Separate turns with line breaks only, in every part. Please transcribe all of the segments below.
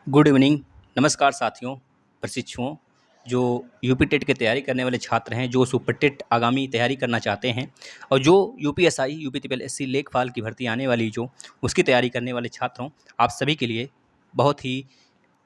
Good evening. नमस्कार साथियों, प्रशिक्षुओं, जो यूपी टेट की तैयारी करने वाले छात्र हैं, जो सुपर टेट आगामी तैयारी करना चाहते हैं और जो यूपीएसआई यूपी ट्रिपल एससी लेखपाल की भर्ती आने वाली जो उसकी तैयारी करने वाले छात्रों, आप सभी के लिए बहुत ही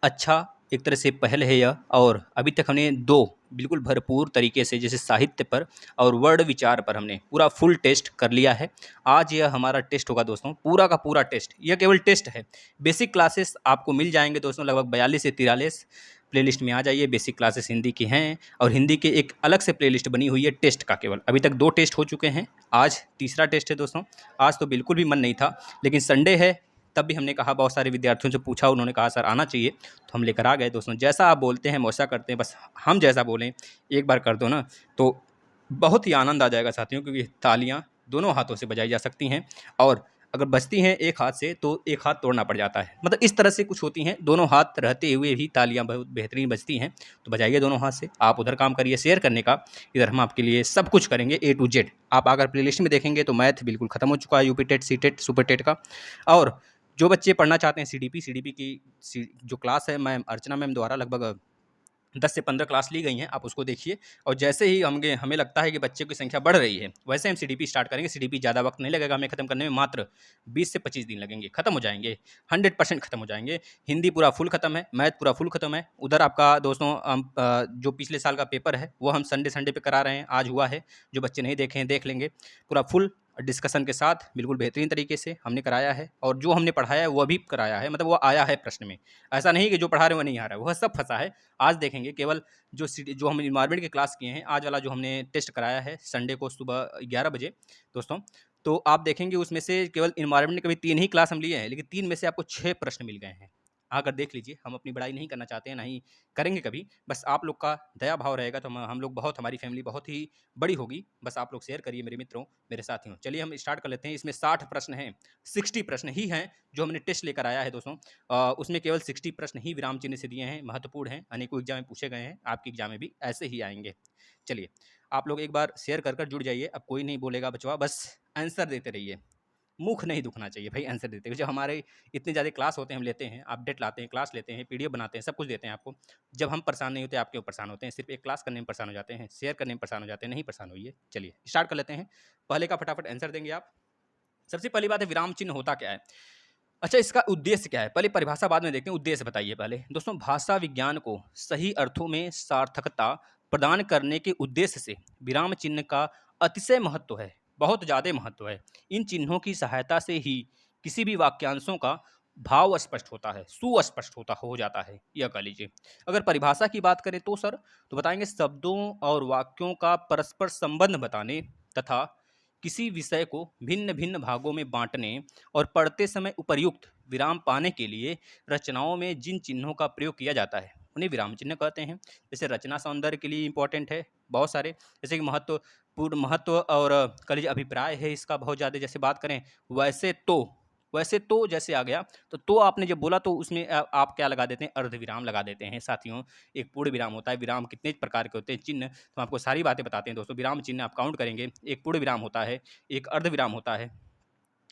अच्छा एक तरह से पहल है यह। और अभी तक हमने दो बिल्कुल भरपूर तरीके से, जैसे साहित्य पर और वर्ड विचार पर हमने पूरा फुल टेस्ट कर लिया है। आज यह हमारा टेस्ट होगा दोस्तों, पूरा का पूरा टेस्ट। यह केवल टेस्ट है। बेसिक क्लासेस आपको मिल जाएंगे दोस्तों, लगभग 42 से 43 प्लेलिस्ट में आ जाइए। बेसिक क्लासेस हिंदी की हैं और हिंदी के एक अलग से प्लेलिस्ट बनी हुई है टेस्ट का। केवल अभी तक 2 टेस्ट हो चुके हैं, आज तीसरा टेस्ट है दोस्तों। आज तो बिल्कुल भी मन नहीं था, लेकिन संडे है, तब भी हमने कहा, बहुत सारे विद्यार्थियों से पूछा, उन्होंने कहा सर आना चाहिए, तो हम लेकर आ गए दोस्तों। जैसा आप बोलते हैं हम वैसा करते हैं, बस हम जैसा बोलें एक बार कर दो ना, तो बहुत ही आनंद आ जाएगा साथियों, क्योंकि तालियां दोनों हाथों से बजाई जा सकती हैं और अगर बजती हैं एक हाथ से तो एक हाथ तोड़ना पड़ जाता है। मतलब इस तरह से कुछ होती हैं, दोनों हाथ रहते हुए भी तालियां बहुत बेहतरीन बजती हैं। तो बजाइए दोनों हाथ से। आप उधर काम करिए शेयर करने का, इधर हम आपके लिए सब कुछ करेंगे A to Z। आप अगर प्लेलिस्ट में देखेंगे तो मैथ बिल्कुल खत्म हो चुका है, UP TET, C TET, super TET का। और जो बच्चे पढ़ना चाहते हैं सीडीपी की जो क्लास है, मैम अर्चना मैम द्वारा लगभग 10 से 15 क्लास ली गई हैं, आप उसको देखिए। और जैसे ही हमें लगता है कि बच्चे की संख्या बढ़ रही है, वैसे हम सीडीपी स्टार्ट करेंगे। सीडीपी ज़्यादा वक्त नहीं लगेगा हमें ख़त्म करने में, मात्र 20 से 25 दिन लगेंगे, ख़त्म हो जाएंगे, 100% ख़त्म हो जाएंगे। हिंदी पूरा फुल ख़त्म है, मैथ पूरा फुल ख़त्म है। उधर आपका दोस्तों जो पिछले साल का पेपर है वो हम संडे संडे पे करा रहे हैं, आज हुआ है। जो बच्चे नहीं देखे हैं देख लेंगे, पूरा फुल डिस्कशन के साथ बिल्कुल बेहतरीन तरीके से हमने कराया है। और जो हमने पढ़ाया है वो भी कराया है, मतलब वो आया है प्रश्न में। ऐसा नहीं कि जो पढ़ा रहे हैं वो नहीं आ रहा है, वह सब फंसा है। आज देखेंगे केवल जो हम इन्वायरमेंट की क्लास किए हैं, आज वाला जो हमने टेस्ट कराया है संडे को सुबह 11 बजे दोस्तों, तो आप देखेंगे उसमें से केवल इन्वायरमेंट के भी 3 ही क्लास हम लिए हैं, लेकिन 3 में से आपको 6 प्रश्न मिल गए हैं। आकर देख लीजिए। हम अपनी बड़ाई नहीं करना चाहते हैं, ना ही करेंगे कभी। बस आप लोग का दया भाव रहेगा तो हम लोग बहुत, हमारी फैमिली बहुत ही बड़ी होगी। बस आप लोग शेयर करिए मेरे मित्रों, मेरे साथियों। चलिए हम स्टार्ट कर लेते हैं। इसमें 60 प्रश्न हैं, 60 प्रश्न ही हैं जो हमने टेस्ट लेकर आया है दोस्तों। उसमें केवल 60 प्रश्न ही विराम चिन्ह से दिए हैं, महत्वपूर्ण हैं, अनेकों एग्जाम में पूछे गए हैं, आपके एग्जाम में भी ऐसे ही आएंगे। चलिए आप लोग एक बार शेयर कर कर जुड़ जाइए। अब कोई नहीं बोलेगा बचवा, बस आंसर देते रहिए। मुख नहीं दुखना चाहिए भाई, आंसर देते हुए। जब हमारे इतने ज़्यादा क्लास होते हैं, हम लेते हैं, अपडेट लाते हैं, क्लास लेते हैं, पीडीएफ बनाते हैं, सब कुछ देते हैं आपको। जब हम परेशान नहीं होते, आप क्यों परेशान होते हैं? सिर्फ एक क्लास करने में परेशान हो जाते हैं, शेयर करने में परेशान हो जाते हैं। नहीं परेशान होइए। चलिए स्टार्ट कर लेते हैं। पहले का फटाफट आंसर देंगे आप। सबसे पहली बात है, विराम चिन्ह होता क्या है? अच्छा, इसका उद्देश्य क्या है? पहले परिभाषा बाद में देखते हैं, उद्देश्य बताइए पहले। दोस्तों, भाषा विज्ञान को सही अर्थों में सार्थकता प्रदान करने के उद्देश्य से विराम चिन्ह का अतिशय महत्व है, बहुत ज़्यादा महत्व है। इन चिन्हों की सहायता से ही किसी भी वाक्यांशों का भाव स्पष्ट होता है, सुस्पष्ट होता हो जाता है, यह कह लीजिए। अगर परिभाषा की बात करें तो सर, तो बताएंगे शब्दों और वाक्यों का परस्पर संबंध बताने तथा किसी विषय को भिन्न भिन्न भागों में बांटने और पढ़ते समय उपर्युक्त विराम पाने के लिए रचनाओं में जिन चिन्हों का प्रयोग किया जाता है उन्हें विराम चिन्ह कहते हैं। जैसे रचना सौंदर्य के लिए इंपॉर्टेंट है बहुत सारे, जैसे कि महत्वपूर्ण, महत्व और कह लीजिए अभिप्राय है इसका बहुत ज़्यादा। जैसे बात करें वैसे तो जैसे आ गया, तो आपने जब बोला तो उसमें आप क्या लगा देते हैं? अर्ध विराम लगा देते हैं साथियों। एक पूर्ण विराम होता है। विराम कितने प्रकार के होते हैं, चिन्ह, तो आपको सारी बातें बताते हैं दोस्तों। विराम चिन्ह आप काउंट करेंगे, एक पूर्ण विराम होता है, एक अर्ध विराम होता है,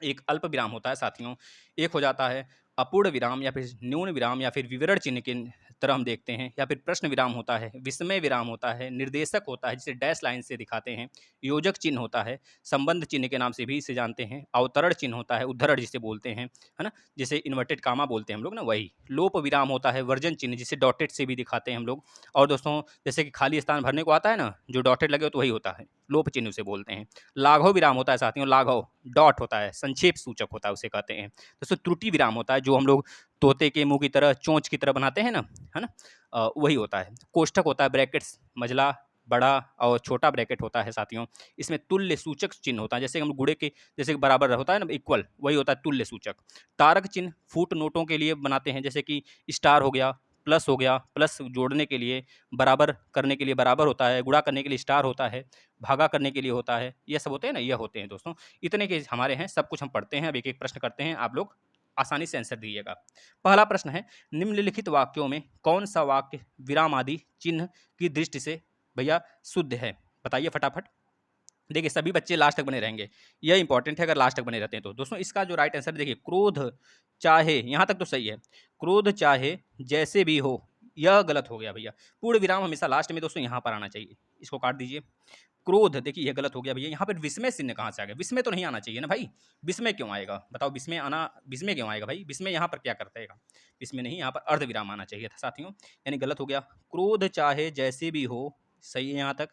एक अल्प विराम होता है साथियों, एक हो जाता है अपूर्ण विराम या फिर न्यून विराम या फिर विवरण चिन्ह की तरह हम देखते हैं, या फिर प्रश्न विराम होता है, विस्मय विराम होता है, निर्देशक होता है जिसे डैश लाइन से दिखाते हैं, योजक चिन्ह होता है, संबंध चिन्ह के नाम से भी इसे जानते हैं, अवतरण चिन्ह होता है, उद्धरण जिसे बोलते हैं, है ना, जिसे इन्वर्टेड कामा बोलते हैं हम लोग ना, वही। लोप विराम होता है, वर्जन चिन्ह जिसे डॉटेड से भी दिखाते हैं हम लोग। और दोस्तों, जैसे कि खाली स्थान भरने को आता है ना, जो डॉटेड लगे हो तो वही होता है, लोप चिन्ह उसे बोलते हैं। लाघव विराम होता है साथियों, लाघव डॉट होता है, संक्षेप सूचक होता है, उसे कहते हैं। दोस्तों, त्रुटि विराम होता है, जो हम लोग तोते के मुंह की तरह, चोंच की तरह बनाते हैं ना, है ना, वही होता है। कोष्ठक होता है, ब्रैकेट्स, मझला, बड़ा और छोटा ब्रैकेट होता है साथियों। इसमें तुल्य सूचक चिन्ह होता है, जैसे हम गुणे के जैसे बराबर होता है ना, इक्वल, वही होता है तुल्य सूचक। तारक चिन्ह फुट नोटों के लिए बनाते हैं, जैसे कि स्टार हो गया, प्लस हो गया, प्लस जोड़ने के लिए, बराबर करने के लिए बराबर होता है, गुणा करने के लिए स्टार होता है, भागा करने के लिए होता है, ये सब होते हैं ना, ये होते हैं दोस्तों। इतने के हमारे हैं, सब कुछ हम पढ़ते हैं। अब एक एक प्रश्न करते हैं, आप लोग आसानी से आंसर दीजिएगा। पहला प्रश्न है, निम्नलिखित वाक्यों में कौन सा वाक्य विराम आदि चिन्ह की दृष्टि से भैया शुद्ध है? बताइए फटाफट। देखिए सभी बच्चे लास्ट तक बने रहेंगे, यह इंपॉर्टेंट है अगर लास्ट तक बने रहते हैं तो। दोस्तों इसका जो राइट आंसर देखिए, क्रोध चाहे, यहाँ तक तो सही है, क्रोध चाहे जैसे भी हो, यह गलत हो गया भैया। पूर्ण विराम हमेशा लास्ट में दोस्तों यहाँ पर आना चाहिए, इसको काट दीजिए। क्रोध देखिए यह गलत हो गया भैया, यहाँ पर विस्मय चिन्ह कहाँ से आ गया? विस्मय तो नहीं आना चाहिए ना भाई, विस्मय क्यों आएगा बताओ? विस्मय क्यों आएगा भाई? विस्मय यहाँ पर क्या करता है? विस्मय नहीं, यहाँ पर अर्ध विराम आना चाहिए था साथियों, यानी गलत हो गया। क्रोध चाहे जैसे भी हो, सही है यहाँ तक।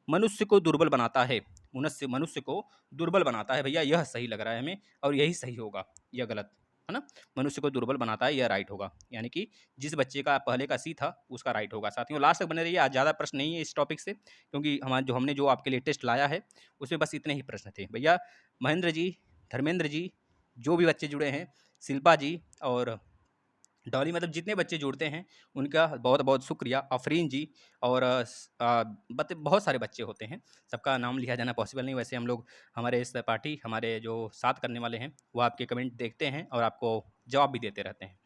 मनुष्य को दुर्बल बनाता है, मनुष्य को दुर्बल बनाता है भैया, यह सही लग रहा है हमें और यही सही होगा, यह गलत है ना। मनुष्य को दुर्बल बनाता है, यह राइट होगा, यानी कि जिस बच्चे का पहले का सी था उसका राइट होगा। साथियों लास्ट तक बने रहिए, आज ज़्यादा प्रश्न नहीं है इस टॉपिक से, क्योंकि हमने जो आपके लिए टेस्ट लाया है उसमें बस इतने ही प्रश्न थे भैया। महेंद्र जी, धर्मेंद्र जी, जो भी बच्चे जुड़े हैं, शिल्पा जी और डॉली, मतलब जितने बच्चे जुड़ते हैं उनका बहुत बहुत शुक्रिया। अफरीन जी और बहुत सारे बच्चे होते हैं, सबका नाम लिया जाना पॉसिबल नहीं। वैसे हम लोग, हमारे इस पार्टी, हमारे जो साथ करने वाले हैं वो आपके कमेंट देखते हैं और आपको जवाब भी देते रहते हैं।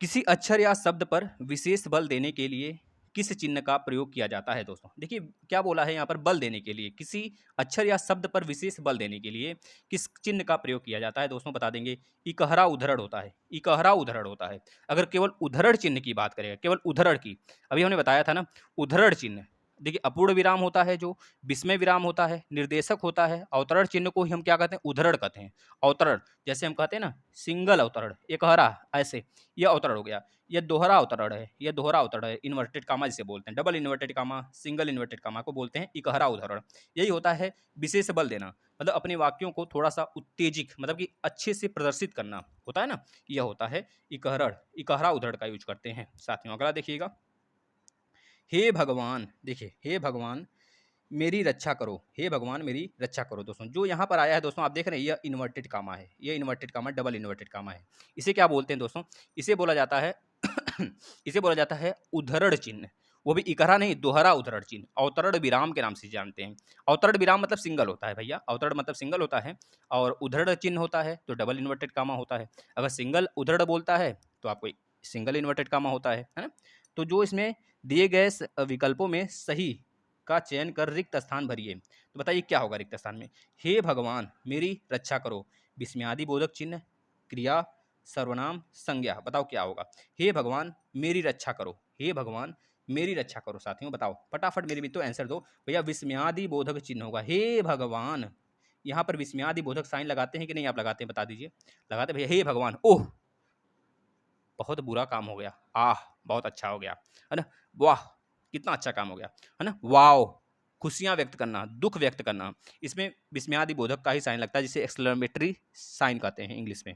किसी अक्षर या शब्द पर विशेष बल देने के लिए किस चिन्ह का प्रयोग किया जाता है? दोस्तों देखिए क्या बोला है यहाँ पर, बल देने के लिए, किसी अक्षर या शब्द पर विशेष बल देने के लिए किस चिन्ह का प्रयोग किया जाता है? दोस्तों बता देंगे, इकहरा उद्धरण होता है, इकहरा उद्धरण होता है। अगर केवल उद्धरण चिन्ह की बात करेगा, केवल उद्धरण की, अभी हमने बताया था ना, उद्धरण चिन्ह देखिए अपूर्ण विराम होता है, जो विस्मय विराम होता है, निर्देशक होता है, अवतरण चिन्ह को ही हम क्या कहते हैं? उद्धरण कहते हैं। अवतरण जैसे हम कहते हैं ना, सिंगल अवतरण, एकहरा, ऐसे, यह अवतरण हो गया। यह दोहरा अवतरण है, यह दोहरा अवतरण है, इन्वर्टेड कामा जिसे बोलते हैं, double inverted comma, single inverted comma को बोलते हैं इकहरा उद्धरण। यही होता है विशेष बल देना, मतलब अपने वाक्यों को थोड़ा सा उत्तेजित, मतलब कि अच्छे से प्रदर्शित करना होता है ना, यह होता है इकहरण, इकहरा उद्धरण का यूज करते हैं। साथियों अगला देखिएगा, हे भगवान, देखिए हे भगवान मेरी रक्षा करो, हे भगवान मेरी रक्षा करो। दोस्तों जो यहाँ पर आया है दोस्तों, आप देख रहे हैं यह इन्वर्टेड कामा है, यह inverted comma, double inverted comma है। इसे क्या बोलते हैं दोस्तों? इसे बोला जाता है इसे बोला जाता है उद्धरण चिन्ह, वो भी इकहरा नहीं, दोहरा उद्धरण चिन्ह, अवतरण विराम के नाम से जानते हैं। अवतरण विराम मतलब सिंगल होता है भैया, अवतरण मतलब सिंगल होता है, और उद्धरण चिन्ह होता है तो डबल इन्वर्टेड कामा होता है। अगर सिंगल उद्धरण बोलता है तो आपको सिंगल इन्वर्टेड कामा होता है ना। तो जो इसमें दिए गए विकल्पों में सही का चयन कर रिक्त स्थान भरिए। तो बताइए क्या होगा रिक्त स्थान में? हे भगवान मेरी रक्षा करो, विस्मयादि बोधक चिन्ह, क्रिया, सर्वनाम, संज्ञा, बताओ क्या होगा? हे भगवान मेरी रक्षा करो, हे भगवान मेरी रक्षा करो। साथियों बताओ फटाफट, मेरे मित्रों आंसर दो भैया। विस्मयादि बोधक चिन्ह होगा, हे भगवान। यहाँ पर विस्मयादि बोधक साइन लगाते हैं कि नहीं? आप लगाते हैं बता दीजिए। लगाते भैया, हे भगवान। ओह बहुत बुरा काम हो गया, आह बहुत अच्छा हो गया, है ना, वाह कितना अच्छा काम हो गया, है ना, वाओ खुशियां व्यक्त करना, दुख व्यक्त करना, इसमें विस्मयादि बोधक का ही साइन लगता है, जिसे एक्सक्लेमेटरी साइन कहते हैं इंग्लिश में।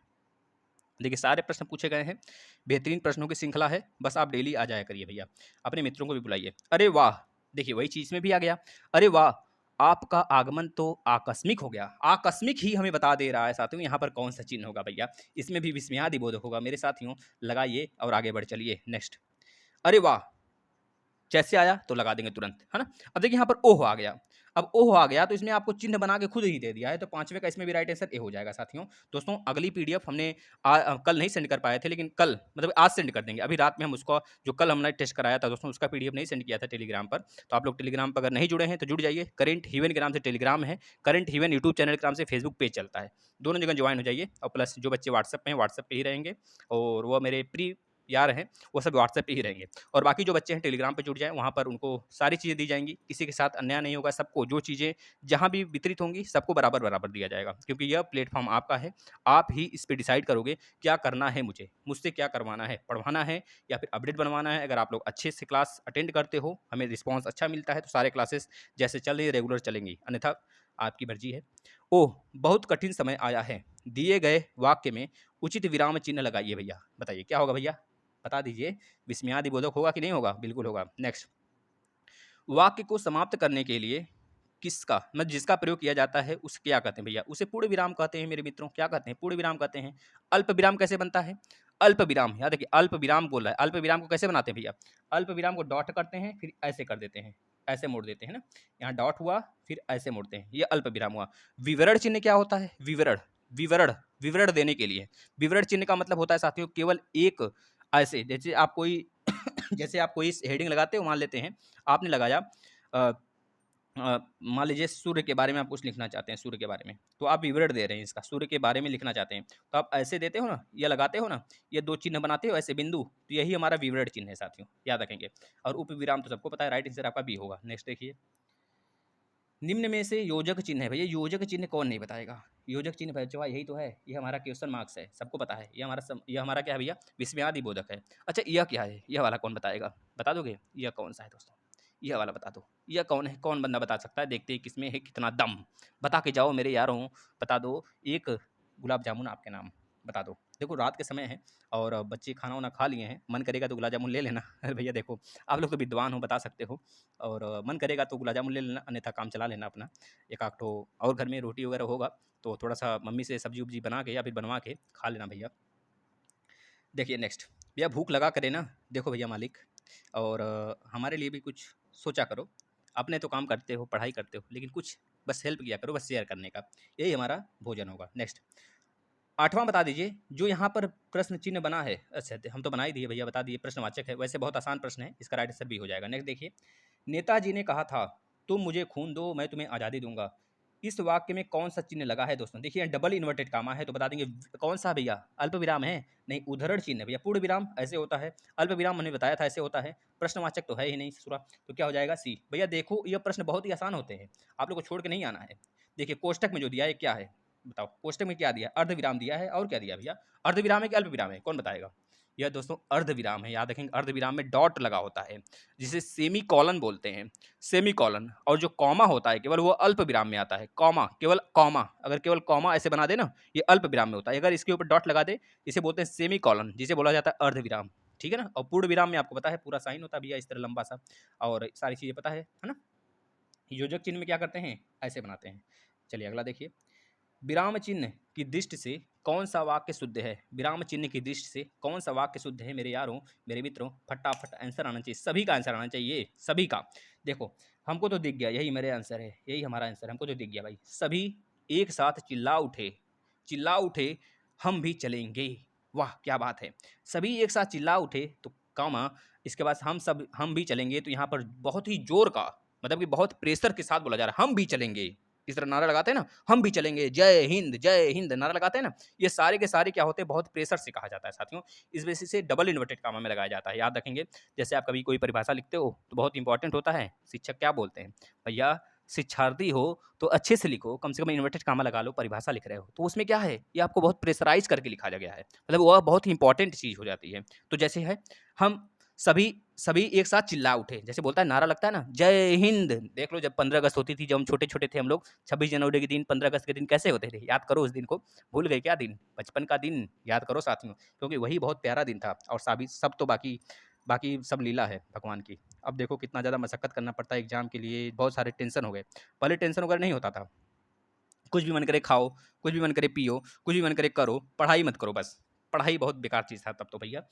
देखिए सारे प्रश्न पूछे गए हैं, बेहतरीन प्रश्नों की श्रृंखला है, बस आप डेली आ जाया करिए भैया, अपने मित्रों को भी बुलाइए। अरे वाह, देखिए वही चीज में भी आ गया, अरे वाह आपका आगमन तो आकस्मिक हो गया। आकस्मिक ही हमें बता दे रहा है साथियों, यहाँ पर कौन सा चिन्ह होगा भैया? इसमें भी विस्मयादि बोधक होगा मेरे साथियों, लगाइए और आगे बढ़ चलिए। नेक्स्ट, अरे वाह जैसे आया तो लगा देंगे तुरंत, है ना। अब देखिए यहाँ पर ओह आ गया, अब ओह आ गया तो इसमें आपको चिन्ह बना के खुद ही दे दिया है, तो पांचवे का इसमें भी राइट आंसर ए हो जाएगा साथियों। दोस्तों अगली पीडीएफ हमने कल नहीं सेंड कर पाए थे, लेकिन कल मतलब आज सेंड कर देंगे। अभी रात में हम उसको, जो कल हमने टेस्ट कराया था दोस्तों, उसका पीडीएफ नहीं सेंड किया था टेलीग्राम पर, तो आप लोग टेलीग्राम पर अगर नहीं जुड़े हैं तो जुड़ जाइए। करेंट हिवन के नाम से टेलीग्राम है, करेंट हिवन यूट्यूब चैनल के नाम से फेसबुक पेज चलता है, दोनों जगह ज्वाइन हो जाइए। और प्लस जो बच्चे व्हाट्सएप पे हैं, व्हाट्सएप पे ही रहेंगे, और वो मेरे प्री यार हैं, वो सब व्हाट्सएप पे ही रहेंगे। और बाकी जो बच्चे हैं टेलीग्राम पे जुड़ जाएं, वहाँ पर उनको सारी चीज़ें दी जाएंगी, किसी के साथ अन्याय नहीं होगा, सबको जो चीज़ें जहाँ भी वितरित होंगी सबको बराबर बराबर दिया जाएगा, क्योंकि यह प्लेटफॉर्म आपका है, आप ही इस पर डिसाइड करोगे क्या करना है, मुझसे क्या करवाना है, पढ़वाना है या फिर अपडेट बनवाना है। अगर आप लोग अच्छे से क्लास अटेंड करते हो, हमें रिस्पॉन्स अच्छा मिलता है, तो सारे क्लासेस जैसे चल रही रेगुलर चलेंगी, अन्यथा आपकी मर्जी है। ओह बहुत कठिन समय आया है, दिए गए वाक्य में उचित विराम चिन्ह लगाइए भैया। बताइए क्या होगा भैया, बता दीजिए। विस्मयादि बोधक होगा कि नहीं होगा? बिल्कुल होगा। नेक्स्ट, वाक्य को समाप्त करने के लिए किसका, मतलब जिसका प्रयोग किया जाता है उसे क्या कहते हैं भैया? उसे पूर्ण विराम कहते हैं मेरे मित्रों। क्या कहते हैं? पूर्ण विराम कहते हैं। अल्प विराम कैसे बनता है? अल्प विराम, याद देखिए अल्प विराम बोल रहा है, अल्प विराम को कैसे बनाते हैं भैया? अल्प विराम को डॉट करते हैं, फिर ऐसे कर देते हैं, ऐसे मोड़ देते हैं ना, यहाँ डॉट हुआ फिर ऐसे मोड़ते हैं, ये अल्प विराम हुआ। विवरण चिन्ह क्या होता है? विवरण, विवरण, विवरण देने के लिए। विवरण चिन्ह का मतलब होता है साथियों केवल एक, ऐसे जैसे आप कोई जैसे आप कोई हेडिंग लगाते हो, मान लेते हैं आपने लगाया मान लीजिए सूर्य के बारे में आप कुछ लिखना चाहते हैं, सूर्य के बारे में, तो आप विवरण दे रहे हैं इसका, सूर्य के बारे में लिखना चाहते हैं, तो आप ऐसे देते हो ना, ये लगाते हो ना, ये 2 चिन्ह बनाते हो ऐसे बिंदु, तो यही हमारा विवरण चिन्ह है साथियों, याद रखेंगे। और उपविराम तो सबको पता है, राइट आंसर आपका बी होगा। नेक्स्ट देखिए, निम्न में से योजक चिन्ह है भैया, योजक चिन्ह कौन नहीं बताएगा? योजक चिन्ह बच्चों यही तो है, ये हमारा क्वेश्चन मार्क्स है, सबको पता है, ये हमारा क्या है भैया? विस्मयादि बोधक है। अच्छा यह क्या है? यह वाला कौन बताएगा? बता दोगे? यह कौन सा है दोस्तों? यह वाला बता दो, यह कौन है? कौन बंदा बता सकता है? देखते हैं किसमें है कितना दम, बता के जाओ मेरे यारों, बता दो। एक गुलाब जामुन आपके नाम, बता दो। देखो रात के समय है और बच्चे खाना वाना खा लिए हैं, मन करेगा तो गुलाब जामुन ले लेना। अरे भैया देखो, आप लोग तो विद्वान हो, बता सकते हो, और मन करेगा तो गुलाब जामुन ले लेना, अन्यथा काम चला लेना अपना। एक आध ठो और घर में रोटी वगैरह होगा तो थोड़ा सा मम्मी से सब्जी उब्जी बना के या फिर बनवा के खा लेना भैया। देखिए नेक्स्ट, भैया भूख लगा करे ना, देखो भैया मालिक, और हमारे लिए भी कुछ सोचा करो। अपने तो काम करते हो, पढ़ाई करते हो, लेकिन कुछ बस हेल्प किया करो, बस शेयर करने का, यही हमारा भोजन होगा। नेक्स्ट, 8वां बता दीजिए, जो यहाँ पर प्रश्न चिन्ह बना है। अच्छा हम तो बना ही दिए भैया, बता दिए, प्रश्नवाचक है, वैसे बहुत आसान प्रश्न है, इसका राइट आंसर भी हो जाएगा। नेक्स्ट देखिए, नेताजी ने कहा था तुम मुझे खून दो मैं तुम्हें आज़ादी दूंगा, इस वाक्य में कौन सा चिन्ह लगा है दोस्तों? देखिए डबल इन्वर्टेड कामा है, तो बता देंगे कौन सा भैया? अल्प विराम है? नहीं, उद्धरण चिन्ह है भैया। पूर्ण विराम ऐसे होता है, अल्प विराम मैंने बताया था ऐसे होता है, प्रश्नवाचक तो है ही नहीं ससुरा, तो क्या हो जाएगा? सी। भैया देखो ये प्रश्न बहुत ही आसान होते हैं, आप लोग को छोड़ के नहीं आना है। देखिए कोष्टक में जो दिया है क्या है, बताओ कोष्टक में क्या दिया? अर्ध विराम दिया है, और क्या दिया भैया? अर्ध विराम है कि अल्प विराम है, कौन बताएगा? यह दोस्तों अर्ध विराम है, याद रखेंगे, अर्ध विराम में डॉट लगा होता है, जिसे सेमी कॉलन बोलते हैं, सेमी कॉलन। और जो कॉमा होता है केवल वो अल्प विराम में आता है, कॉमा, केवल कॉमा, अगर केवल कॉमा ऐसे बना दे ना, ये अल्प विराम में होता है, अगर इसके ऊपर डॉट लगा दे इसे बोलते हैं सेमी कॉलन, जिसे बोला जाता है अर्ध विराम, ठीक है ना। और पूर्ण विराम में आपको पता है पूरा साइन होता है भैया, इस तरह लंबा सा, और सारी चीज़ें पता है ना। योजक चिन्ह में क्या करते हैं? ऐसे बनाते हैं। चलिए अगला देखिए, विराम चिन्ह की दृष्टि से कौन सा वाक्य शुद्ध है? विराम चिन्ह की दृष्टि से कौन सा वाक्य शुद्ध है मेरे यारों, मेरे मित्रों? फटाफट आंसर आना चाहिए, सभी का आंसर आना चाहिए, सभी का। देखो हमको तो दिख गया, यही मेरे आंसर है, यही हमारा आंसर, हमको तो दिख गया भाई। सभी एक साथ चिल्ला उठे, चिल्ला उठे, हम भी चलेंगे। वाह क्या बात है, सभी एक साथ चिल्ला उठे तो कामा, इसके बाद हम भी चलेंगे, तो यहाँ पर बहुत ही जोर का, मतलब कि बहुत प्रेशर के साथ बोला जा रहा है, हम भी चलेंगे। इस तरह नारा लगाते हैं ना, हम भी चलेंगे, जय हिंद नारा लगाते हैं ना, ये सारे के सारे क्या होते हैं? बहुत प्रेशर से कहा जाता है साथियों, इस वजह से डबल इन्वर्टेड कामा में लगाया जाता है, याद रखेंगे। जैसे आप कभी कोई परिभाषा लिखते हो तो बहुत इंपॉर्टेंट होता है, शिक्षक क्या बोलते हैं? भैया शिक्षार्थी हो तो अच्छे से लिखो, कम से कम इन्वर्टेड कामा लगा लो, परिभाषा लिख रहे हो तो उसमें क्या है, ये आपको बहुत प्रेशराइज करके लिखा गया है, मतलब वह बहुत ही इंपॉर्टेंट चीज़ हो जाती है। तो जैसे है, हम सभी सभी एक साथ चिल्ला उठे, जैसे बोलता है नारा लगता है ना, जय हिंद। देख लो जब 15 अगस्त होती थी, जब हम छोटे-छोटे थे हम लोग, 26 जनवरी के दिन, 15 अगस्त के दिन कैसे होते थे? याद करो उस दिन को, भूल गए क्या दिन? बचपन का दिन याद करो साथियों, क्योंकि वही बहुत प्यारा दिन था, और साबी सब तो बाकी बाकी सब लीला है भगवान की। अब देखो कितना ज़्यादा मशक्कत करना पड़ता है एग्ज़ाम के लिए, बहुत सारे टेंशन हो गए। पहले टेंशन वगैरह नहीं होता था, कुछ भी मन करे खाओ, कुछ भी मन करे पियो, कुछ भी मन करे करो, पढ़ाई मत करो बस। पढ़ाई बहुत बेकार चीज़ था तब तो भैया,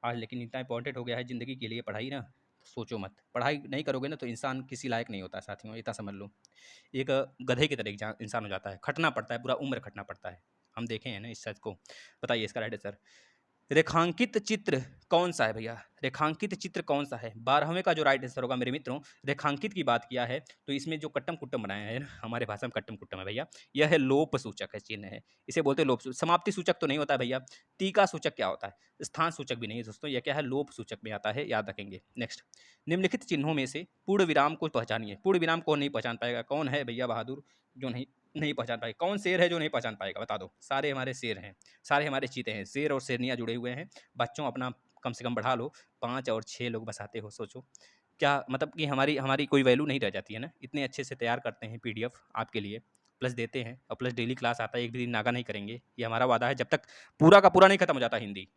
आज लेकिन इतना इंपॉर्टेंट हो गया है ज़िंदगी के लिए पढ़ाई ना, सोचो मत। पढ़ाई नहीं करोगे ना तो इंसान किसी लायक नहीं होता साथियों, इतना समझ लो। एक गधे की तरह इंसान हो जाता है, खटना पड़ता है, पूरा उम्र खटना पड़ता है। हम देखे हैं ना इस सच को। बताइए इसका राइट आंसर, रेखांकित चित्र कौन सा है भैया? रेखांकित चित्र कौन सा है? 12वें का जो राइट आंसर होगा मेरे मित्रों, रेखांकित की बात किया है तो इसमें जो कट्टम कुट्टम बनाया है ना, हमारे भाषा में कट्टम कुट्टम है भैया, यह है लोप सूचक है, चिन्ह है, इसे बोलते हैं लोप सूचक। समाप्ति सूचक तो नहीं होता है भैया। टीका सूचक क्या होता है? स्थान सूचक भी नहीं है दोस्तों, यह क्या है? लोप सूचक में आता है, याद रखेंगे। नेक्स्ट, निम्नलिखित चिन्हों में से पूर्ण विराम को पहचानिए। पूर्ण विराम कौन नहीं पहचान पाएगा? कौन है भैया बहादुर जो नहीं नहीं पहचान पाएगा? कौन शेर है जो नहीं पहचान पाएगा? बता दो। सारे हमारे शेर हैं, सारे हमारे चीते हैं, शेर और शेरनियाँ जुड़े हुए हैं। बच्चों अपना कम से कम बढ़ा लो, 5 और 6 लोग बसाते हो, सोचो क्या मतलब कि हमारी हमारी कोई वैल्यू नहीं रह जाती है ना। इतने अच्छे से तैयार करते हैं पीडीएफ आपके लिए, प्लस देते हैं, और प्लस डेली क्लास आता है, एक भी दिन नागा नहीं करेंगे, ये हमारा वादा है, जब तक पूरा का पूरा नहीं खत्म हो जाता हिंदी।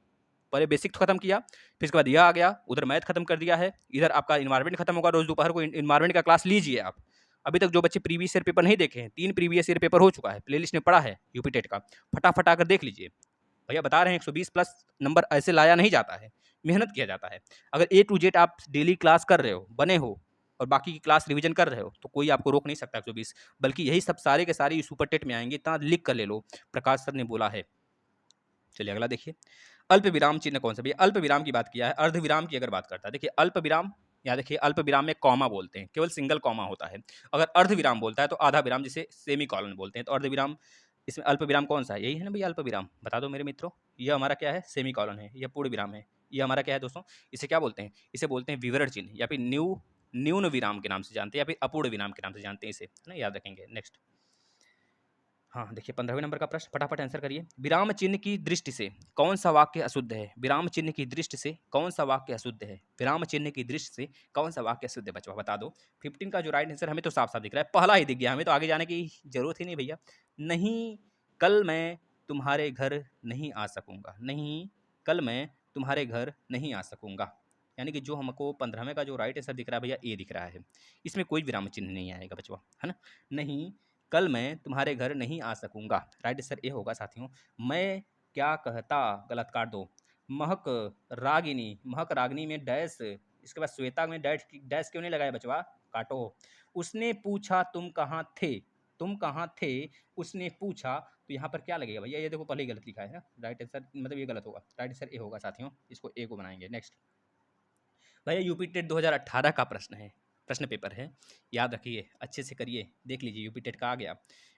पहले बेसिक खत्म किया, फिर इसके बाद यह आ गया, उधर मैथ खत्म कर दिया है, इधर आपका इन्वायरमेंट खत्म होगा, रोज दोपहर को इन्वायरमेंट का क्लास लीजिए आप। अभी तक जो बच्चे प्रीवियस ईयर पेपर नहीं देखे हैं, 3 प्रीवियस ईयर पेपर हो चुका है, प्लेलिस्ट में पड़ा है यूपी टेट का, फटाफट आकर देख लीजिए। भैया बता रहे हैं 120 प्लस नंबर ऐसे लाया नहीं जाता है, मेहनत किया जाता है। अगर ए टू जेड आप डेली क्लास कर रहे हो, बने हो, और बाकी की क्लास रिवीजन कर रहे हो, तो कोई आपको रोक नहीं सकता 120, बल्कि यही सब सारे के सारे सुपर टेट में आएंगे, इतना लिख कर ले लो, प्रकाश सर ने बोला है। चलिए अगला देखिए, अल्प विराम चिन्ह कौन सा? भैया अल्प विराम की बात किया है, अर्ध विराम की अगर बात करता है, देखिए अल्प विराम याद रखिए अल्प विराम में कॉमा बोलते हैं, केवल सिंगल कॉमा होता है। अगर अर्ध विराम बोलता है तो आधा विराम, जिसे सेमी कॉलन बोलते हैं। तो अर्ध विराम, इसमें अल्प विराम कौन सा है? यही है ना भैया अल्प विराम, बता दो मेरे मित्रों। यह हमारा क्या है? सेमी कॉलन है। यह पूर्ण विराम है। यह हमारा क्या है दोस्तों? इसे क्या बोलते हैं? इसे बोलते हैं विवरण चिन्ह, या फिर न्यून विराम के नाम से जानते हैं, या फिर अपूर्ण विराम के नाम से जानते हैं इसे, है ना, याद रखेंगे। नेक्स्ट, हाँ देखिए 15वें नंबर का प्रश्न, फटाफट आंसर करिए। विराम चिन्ह की दृष्टि से कौन सा वाक्य अशुद्ध है? विराम चिन्ह की दृष्टि से कौन सा वाक्य अशुद्ध है? विराम चिन्ह की दृष्टि से कौन सा वाक्य अशुद्ध है बच्चों, बता दो। 15 का जो राइट आंसर हमें तो साफ साफ दिख रहा है, पहला ही दिख गया, हमें तो आगे जाने की जरूरत ही नहीं भैया। नहीं, कल मैं तुम्हारे घर नहीं आ सकूंगा। नहीं, कल मैं तुम्हारे घर नहीं आ सकूंगा, यानी कि जो हमको 15वें का जो राइट आंसर दिख रहा है भैया, ए दिख रहा है। इसमें कोई विराम चिन्ह नहीं आएगा बच्चों, है ना। नहीं, कल मैं तुम्हारे घर नहीं आ सकूंगा, राइट आंसर ए होगा साथियों। मैं क्या कहता, गलत काट दो। महक महक रागिनी में डैश, इसके बाद श्वेता में डैश डैश क्यों नहीं लगाया बचवा, काटो। उसने पूछा तुम कहाँ थे, तुम कहाँ थे, उसने पूछा, तो यहाँ पर क्या लगेगा भैया? ये देखो पहले ही गलत लिखा है ना, राइट आंसर मतलब ये गलत होगा, राइट आंसर ए होगा साथियों, इसको ए को बनाएंगे। नेक्स्ट भैया यूपी टेट 2018 का प्रश्न है, प्रश्न पेपर है, याद रखिए, अच्छे से करिए, देख लीजिए यूपी टेट का आ गया।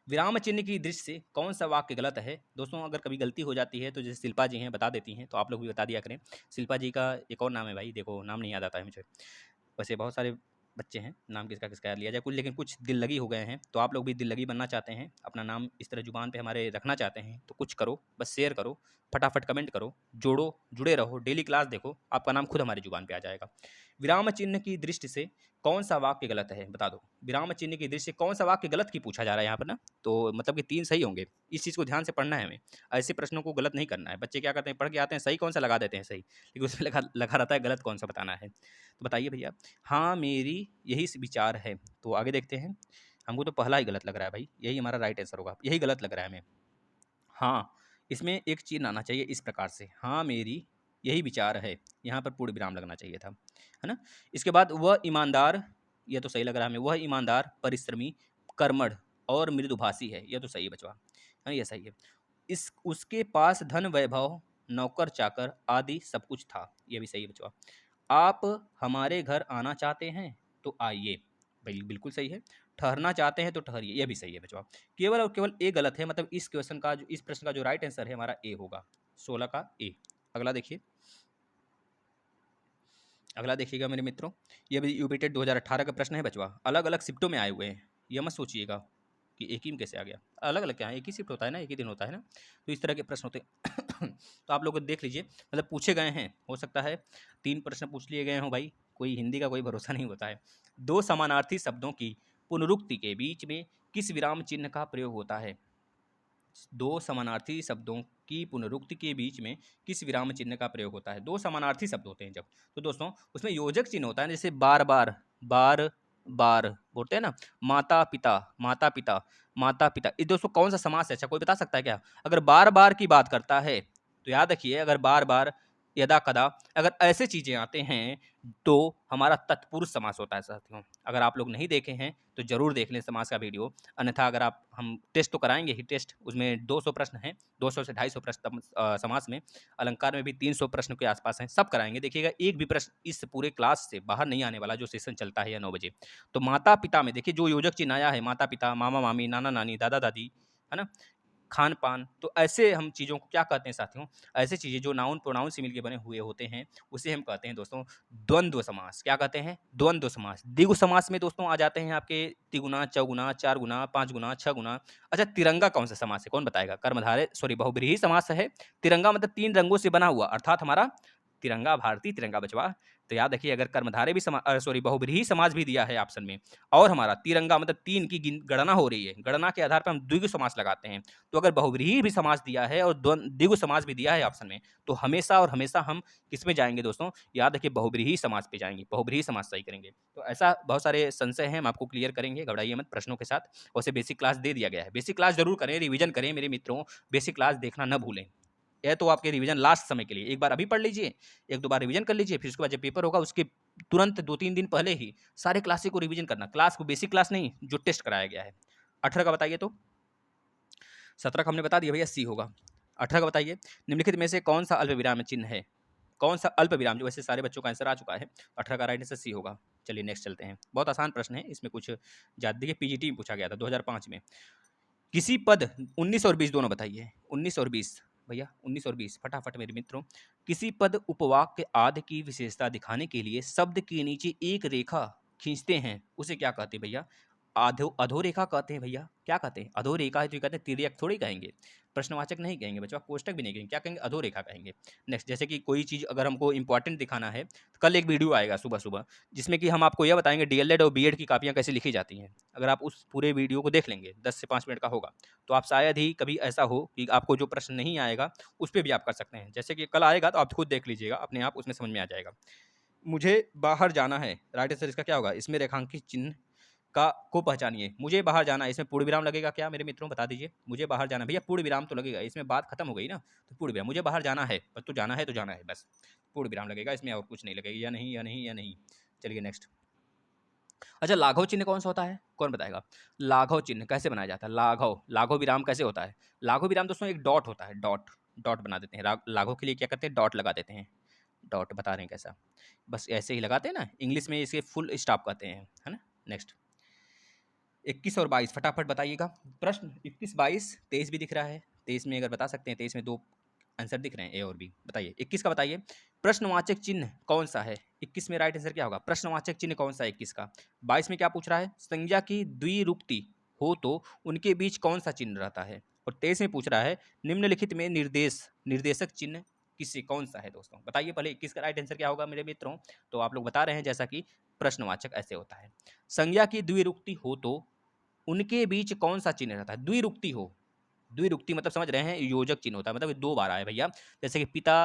विराम चिन्ह की दृष्टि से कौन सा वाक्य गलत है? दोस्तों अगर कभी गलती हो जाती है तो जैसे शिल्पा जी हैं बता देती हैं, तो आप लोग भी बता दिया करें। शिल्पा जी का एक और नाम है भाई, देखो नाम नहीं याद आता है मुझे, वैसे बहुत सारे बच्चे हैं, नाम किसका किसका याद लिया जाए कुछ, लेकिन कुछ दिल लगी हो गए हैं। तो आप लोग भी दिल लगी बनना चाहते हैं, अपना नाम इस तरह जुबान पे हमारे रखना चाहते हैं, तो कुछ करो, बस शेयर करो, फटाफट कमेंट करो, जोड़ो, जुड़े रहो, डेली क्लास देखो, आपका नाम खुद हमारी जुबान पे आ जाएगा। विराम चिन्ह की दृष्टि से कौन सा वाक्य गलत है, बता दो। विराम चिन्ह की दृष्टि से कौन सा वाक्य गलत की पूछा जा रहा है यहाँ पर ना, तो मतलब कि 3 सही होंगे, इस चीज़ को ध्यान से पढ़ना है हमें। ऐसे प्रश्नों को गलत नहीं करना है। बच्चे क्या करते हैं, पढ़ के आते हैं, सही कौन सा लगा देते हैं सही, लेकिन उसमें लगा लगा रहता है गलत कौन सा बताना है। तो बताइए भैया। हाँ मेरी यही विचार है, तो आगे देखते हैं। हमको तो पहला ही गलत लग रहा है भाई, यही हमारा राइट आंसर होगा, यही गलत लग रहा है हमें। हाँ, इसमें एक चिन्ह आना चाहिए इस प्रकार से, हाँ मेरी यही विचार है, यहाँ पर पूर्ण विराम लगना चाहिए था, है ना। इसके बाद वह ईमानदार, यह तो सही लग रहा है हमें, वह ईमानदार, परिश्रमी, कर्मठ और मृदुभाषी है, यह तो सही है बचवा, है यह सही है। इस उसके पास धन वैभव नौकर चाकर आदि सब कुछ था, यह भी सही है बचवा। आप हमारे घर आना चाहते हैं तो आइए, बिल्कुल सही है। ठहरना चाहते हैं तो ठहरिए, यह भी सही है बच्चों। केवल और केवल ए गलत है, मतलब इस क्वेश्चन का जो, इस प्रश्न का जो राइट आंसर है हमारा ए होगा, 16 का ए। अगला देखिए, अगला देखिएगा मेरे मित्रों, ये भी यूपी टेट 2018 का प्रश्न है बचवा, अलग अलग शिफ्टों में आए हुए हैं, यह मत सोचिएगा कि एक ही में कैसे आ गया, अलग अलग क्या है, एक ही शिफ्ट होता है ना, एक ही दिन होता है ना, तो इस तरह के प्रश्न होते हैं। तो आप लोग देख लीजिए, मतलब पूछे गए हैं, हो सकता है 3 प्रश्न पूछ लिए गए हों भाई, कोई हिंदी का कोई भरोसा नहीं होता है। 2 समानार्थी शब्दों की पुनरुक्ति के बीच में किस विराम चिन्ह का प्रयोग होता है? 2 समानार्थी शब्दों की पुनरुक्ति के बीच में किस विराम चिन्ह का प्रयोग होता है? 2 समानार्थी शब्द होते हैं जब, तो दोस्तों उसमें योजक चिन्ह होता है, जैसे बार बार, बार बार बोलते हैं ना, माता पिता, माता पिता, माता पिता, ये दोस्तों कौन सा समास है? अच्छा कोई बता सकता है क्या? अगर बार बार की बात करता है तो याद रखिए, अगर बार बार, यदा कदा, अगर ऐसे चीज़ें आते हैं तो हमारा तत्पुरुष समास होता है साथियों। अगर आप लोग नहीं देखे हैं तो जरूर देख लें समास का वीडियो, अन्यथा अगर आप, हम टेस्ट तो कराएंगे ही, टेस्ट उसमें 200 प्रश्न हैं, 200 से 250 प्रश्न समास में, अलंकार में भी 300 प्रश्न के आसपास हैं, सब कराएंगे। देखिएगा एक भी प्रश्न इस पूरे क्लास से बाहर नहीं आने वाला, जो सेशन चलता है या 9 बजे। तो माता पिता में देखिए जो योजक चिन्ह आया है, माता पिता, मामा मामी, नाना नानी, दादा दादी, है ना, खान पान, तो ऐसे हम चीज़ों को क्या कहते हैं साथियों, ऐसे चीज़ें जो नाउन प्रोनाउन से मिलके बने हुए होते हैं, उसे हम कहते हैं दोस्तों द्वंद्व समास। क्या कहते हैं? द्वंद्व समास। द्विगु समास में दोस्तों आ जाते हैं आपके तिगुना, चौगुना, चार गुना, 5 गुना, 6 गुना। अच्छा तिरंगा कौन सा समास है, कौन बताएगा? कर्मधारय सॉरी बहुब्रीहि समास है। तिरंगा मतलब 3 रंगों से बना हुआ, अर्थात हमारा तिरंगा, भारतीय तिरंगा बचवा। तो याद रखिए, अगर कर्मधारय भी सॉरी बहुब्रीहि समास भी दिया है ऑप्शन में, और हमारा तिरंगा मतलब 3 की गणना हो रही है, गणना के आधार पर हम द्विगु समास लगाते हैं। तो अगर बहुब्रीहि भी समास दिया है और द्विगु समास भी दिया है ऑप्शन में, तो हमेशा और हमेशा हम किस में जाएंगे दोस्तों? याद रखिए बहुब्रीहि समास पे जाएंगे, बहुब्रीहि समास सही करेंगे। तो ऐसा बहुत सारे संशय हैं, हम आपको क्लियर करेंगे, घबराइए मत प्रश्नों के साथ। वैसे बेसिक क्लास दे दिया गया है, बेसिक क्लास जरूर करें, रिवीजन करें मेरे मित्रों, बेसिक क्लास देखना न भूलें। यह तो आपके रिवीजन लास्ट समय के लिए, एक बार अभी पढ़ लीजिए, 1-2 बार रिवीजन कर लीजिए, फिर उसके बाद जब पेपर होगा उसके तुरंत 2-3 दिन पहले ही सारे क्लासेस को रिवीजन करना, क्लास को, बेसिक क्लास नहीं जो टेस्ट कराया गया है। 18 का बताइए तो, 17 का हमने बता दिया भैया सी होगा, 18 का बताइए, निम्नलिखित में से कौन सा अल्पविराम चिन्ह है? कौन सा अल्प विराम, जो वैसे सारे बच्चों का आंसर आ चुका है, 18 का राइट आंसर सी होगा। चलिए नेक्स्ट चलते हैं, बहुत आसान प्रश्न है, इसमें कुछ ज़्यादा, देखिए पीजीटी में पूछा गया था 2005 में। किसी पद 19 और 20 दोनों बताइए, 19 और 20 भैया, 19 और 20 फटाफट मेरे मित्रों। किसी पद उपवाक्य आदि की विशेषता दिखाने के लिए शब्द के नीचे एक रेखा खींचते हैं, उसे क्या कहते हैं भैया? अधोरेखा कहते हैं भैया। क्या कहते हैं? अधोरेखा है तो ये कहते हैं, तिर्यक थोड़ी कहेंगे, प्रश्नवाचक नहीं कहेंगे बच्चों, कोष्टक भी नहीं कहेंगे, क्या कहेंगे? अधोरेखा कहेंगे। नेक्स्ट, जैसे कि कोई चीज़ अगर हमको इंपॉर्टेंट दिखाना है, तो कल एक वीडियो आएगा सुबह सुबह, जिसमें कि हम आपको यह बताएंगे डीएलएड और बीएड की कापियाँ कैसे लिखी जाती हैं। अगर आप उस पूरे वीडियो को देख लेंगे, 10 से 5 मिनट का होगा, तो आप शायद ही कभी ऐसा हो कि आपको जो प्रश्न नहीं आएगा उस पे भी आप कर सकते हैं। जैसे कि कल आएगा तो आप खुद देख लीजिएगा, अपने आप उसमें समझ में आ जाएगा। मुझे बाहर जाना है, राइट आंसर इसका क्या होगा? इसमें रेखांकित चिन्ह का को पहचानिए। मुझे बाहर जाना है, इसमें पूर्ण विराम लगेगा क्या मेरे मित्रों, बता दीजिए। मुझे बाहर जाना है भैया, पूर्ण विराम तो लगेगा, इसमें बात खत्म हो गई ना, तो पूर्ण विराम, मुझे बाहर जाना है, बस तो जाना है तो जाना है बस, पूर्ण विराम लगेगा, इसमें और कुछ नहीं लगेगा, या नहीं या नहीं या नहीं। चलिए नेक्स्ट। अच्छा, लाघव चिन्ह कौन सा होता है, कौन बताएगा? लाघव चिन्ह कैसे बनाया जाता है? लाघव, लाघव विराम कैसे होता है? लाघव विराम दोस्तों एक डॉट होता है, डॉट, डॉट बना देते हैं। लाघव के लिए क्या करते हैं? डॉट लगा देते हैं। डॉट बता रहे हैं कैसा, बस ऐसे ही लगाते हैं ना, इंग्लिश में इसके फुल स्टॉप कहते हैं, है ना। नेक्स्ट, 21 और 22 फटाफट बताइएगा। प्रश्न 21 22, 23 भी दिख रहा है, 23 में अगर बता सकते हैं, 23 में 2 आंसर दिख रहे हैं, ए और बी। बताइए 21 का बताइए, प्रश्नवाचक चिन्ह कौन सा है? 21 में राइट आंसर क्या होगा? प्रश्नवाचक चिन्ह कौन सा है 21 का? 22 में क्या पूछ रहा है? संज्ञा की द्विरुक्ति हो तो उनके बीच कौन सा चिन्ह रहता है? और 23 में पूछ रहा है, निम्नलिखित में निर्देशक चिन्ह किससे कौन सा है? दोस्तों बताइए पहले 21 का राइट आंसर क्या होगा मेरे मित्रों। तो आप लोग बता रहे हैं जैसा कि प्रश्नवाचक ऐसे होता है, संज्ञा की द्विरुक्ति हो तो उनके बीच कौन सा चिन्ह रहता है? द्विरुक्ति हो, द्विरुक्ति मतलब समझ रहे हैं, योजक चिन्ह होता है, मतलब 2 बार आए भैया। जैसे कि पिता,